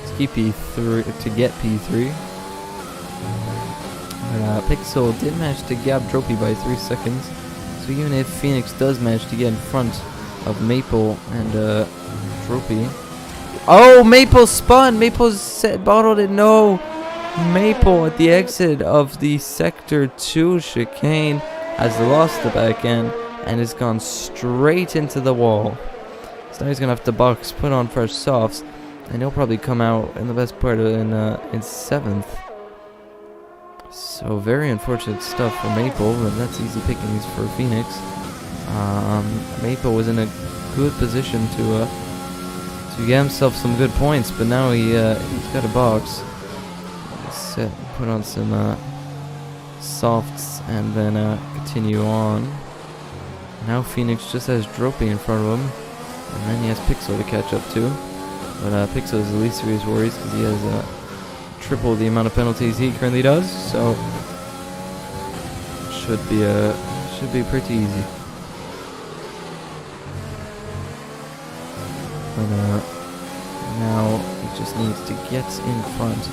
to keep P3, to get P3. Pixel did manage to gap Dropey by 3 seconds. So even if Phoenix does manage to get in front of Maple and Dropey. Oh, Maple spun! Maple's bottled it. No! Maple at the exit of the Sector 2 chicane has lost the back end and has gone straight into the wall. So now he's going to have to box, put on fresh softs, and he'll probably come out in the best part of in 7th. So very unfortunate stuff for Maple, but that's easy pickings for Phoenix. Maple was in a good position to get himself some good points, but now he's got a box. Set, put on some softs, and then continue on. Now Phoenix just has Dropey in front of him, and then he has Pixel to catch up to. But Pixel is the least serious worries because he has triple the amount of penalties he currently does, so should be pretty easy. But now he just needs to get in front.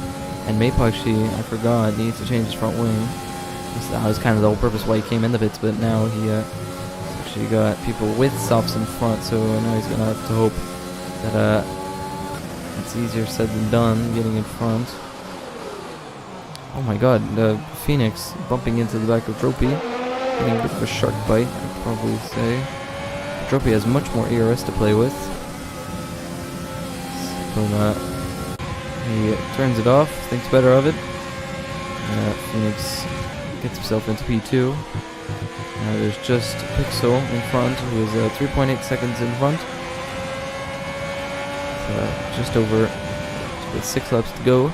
And Maple actually, I forgot, needs to change his front wing. That was kind of the whole purpose why he came in the pits, but now he actually got people with softs in front, so now he's gonna have to hope that it's easier said than done getting in front. Oh my god, Phoenix bumping into the back of Dropey, getting a bit of a shark bite, I'd probably say. Dropey has much more ERS to play with. But he turns it off, thinks better of it. Phoenix gets himself into P2. Now there's just Pixel in front, who is 3.8 seconds in front. Just over 6 laps to go.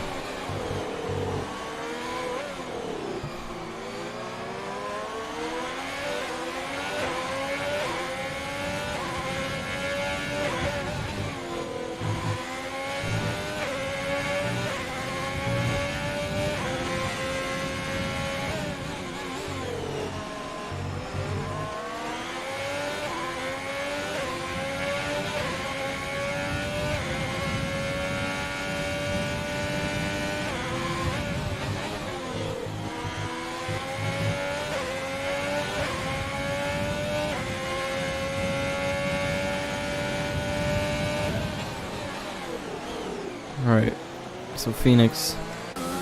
So Phoenix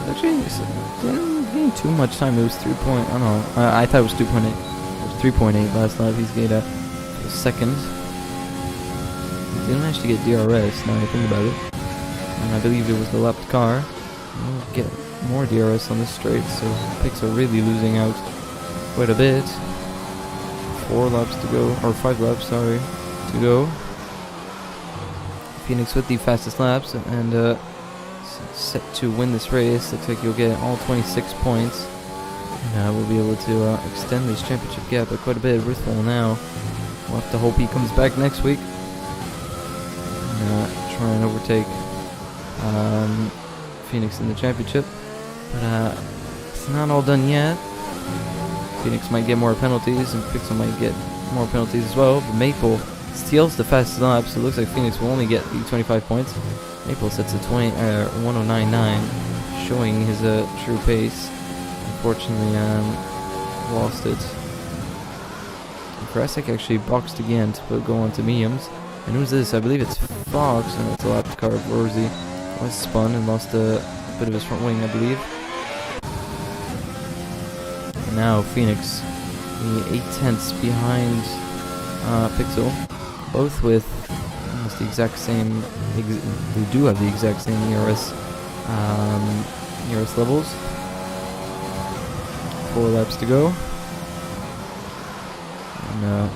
actually didn't gain too much time. It was 3 point. I don't know. I thought it was 2.8. It was 3.8 last lap. He's gained a second. He didn't actually get DRS. Now I think about it, and I believe it was the left car. We'll get more DRS on the straight, so picks are really losing out quite a bit. 4 laps to go, or 5 laps, sorry, to go. Phoenix with the fastest laps and set to win this race. Looks like you'll get all 26 points, and we'll be able to extend this championship gap by quite a bit. Ruthful now. We'll have to hope he comes back next week and try and overtake Phoenix in the championship. But it's not all done yet. Phoenix might get more penalties, and Pixel might get more penalties as well. But Maple steals the fastest lap, so it looks like Phoenix will only get the 25 points. Maple sets a 109.9, showing his true pace. Unfortunately, lost it. Karasek actually boxed again to go on to mediums. And who's this? I believe it's Fox, and it's a lap car of Rosie. Was spun and lost a bit of his front wing, I believe. And now Phoenix, the 8/10ths behind Pixel, both with almost the exact same. They do have the exact same ERS levels. 4 laps to go, and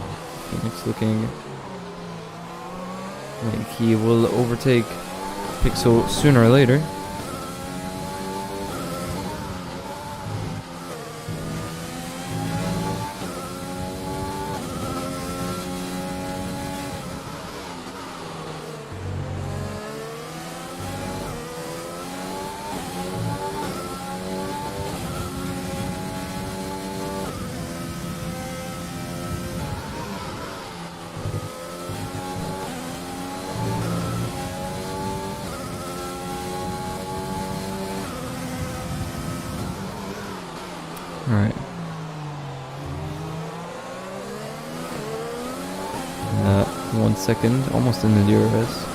Phoenix looking like he will overtake Pixel sooner or later. Alright. 1 second, almost in the DRS.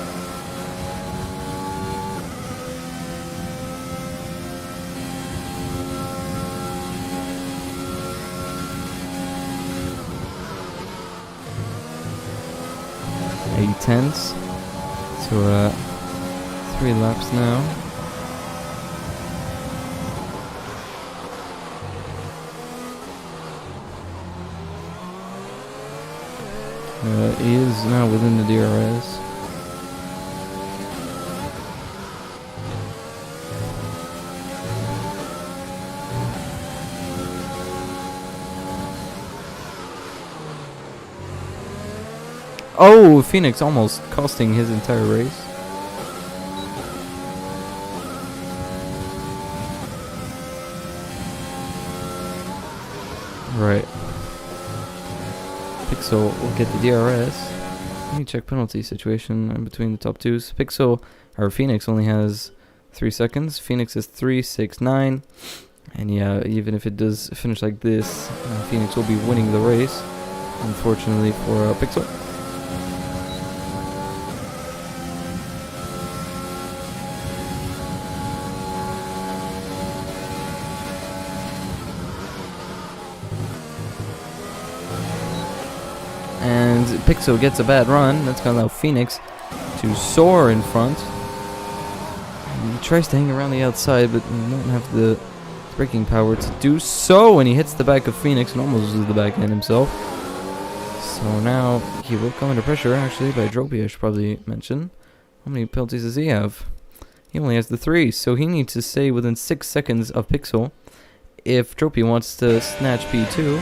Tenths. So 3 laps now. He is now within the DRS. Oh, Phoenix almost costing his entire race. Right. Pixel will get the DRS. Let me check penalty situation in between the top twos. Phoenix only has 3 seconds. Phoenix is 3.69. And yeah, even if it does finish like this, Phoenix will be winning the race, unfortunately for Pixel. And Pixel gets a bad run. That's going to allow Phoenix to soar in front. He tries to hang around the outside, but he won't have the braking power to do so. And he hits the back of Phoenix and almost loses the back end himself. So now he will come under pressure, actually, by Dropey, I should probably mention. How many penalties does he have? He only has the 3, so he needs to stay within 6 seconds of Pixel if Dropey wants to snatch P2.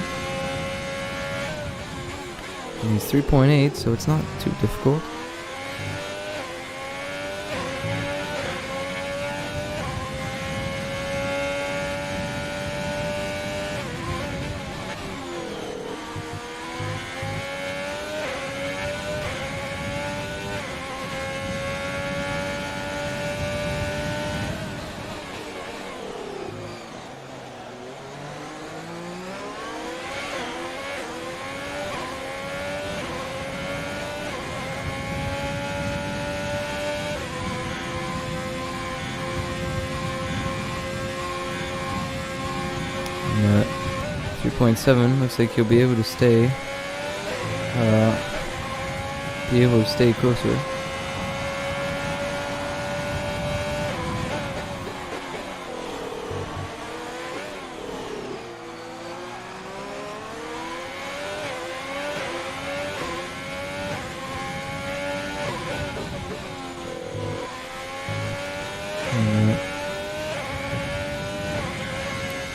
And he's 3.8, so it's not too difficult. And, 3.7 looks like he'll be able to stay. Closer.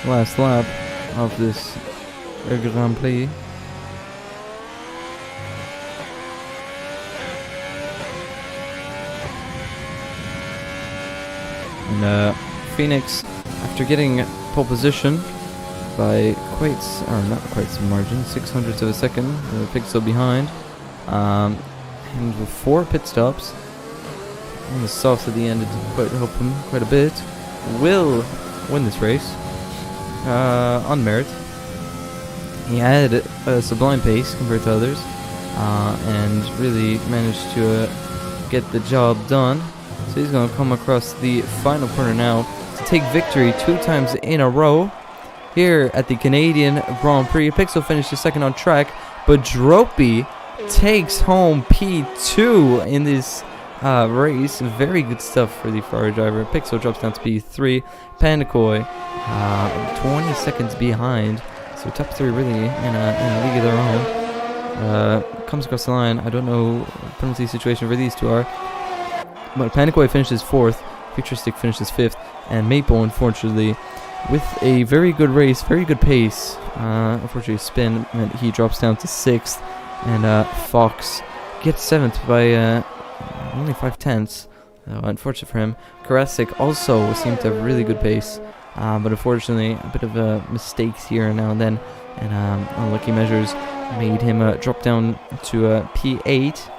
Last lap of this Grand Prix. And Phoenix, after getting pole position by not quite some margin, 600ths of a second, Pixel behind, and with 4 pit stops, and the softs at the end did help him quite a bit, will win this race on merit. He had a sublime pace compared to others, and really managed to get the job done. So he's going to come across the final corner now to take victory 2 times in a row here at the Canadian Grand Prix. Pixel finished second on track, but Dropey takes home P2 in this race. Very good stuff for the Ferrari driver. Pixel drops down to P3. Pandakoi 20 seconds behind. So top 3 really in a league of their own. Comes across the line. I don't know penalty situation where these two are. But Pandakoi finishes 4th. Futuristic finishes 5th. And Maple, unfortunately, with a very good race, very good pace. Unfortunately, spin meant he drops down to 6th. And Fox gets 7th by only 5/10. Unfortunate for him. Karasik also seemed to have really good pace. But unfortunately, a bit of mistakes here now and then. And unlucky measures made him drop down to P8.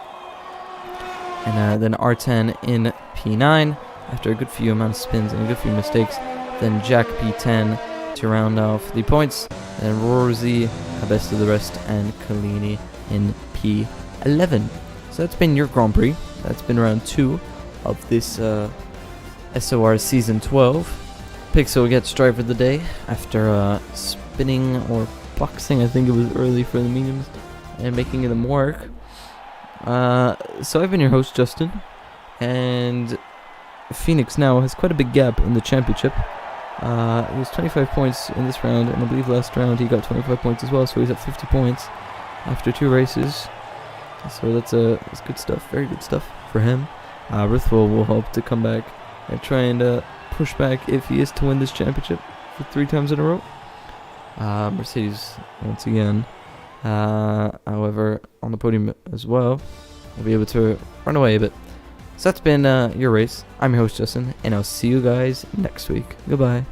And then R10 in P9 after a good few amount of spins and a good few mistakes. Then Jack P10 to round off the points. Then Rorzy, best of the rest, and Kalini in P11. So that's been your Grand Prix. That's been round 2 of this SOR Season 12. Pixel gets driver of the day after spinning or boxing, I think it was early for the mediums, and making them work. So I've been your host, Justin, and Phoenix now has quite a big gap in the championship. It was 25 points in this round, and I believe last round he got 25 points as well, so he's at 50 points after 2 races. So that's good stuff, very good stuff for him. Rithwell will hope to come back and try and push back if he is to win this championship for 3 times in a row. Mercedes, once again, however, on the podium as well, will be able to run away a bit. So that's been your race. I'm your host, Justin, and I'll see you guys next week. Goodbye.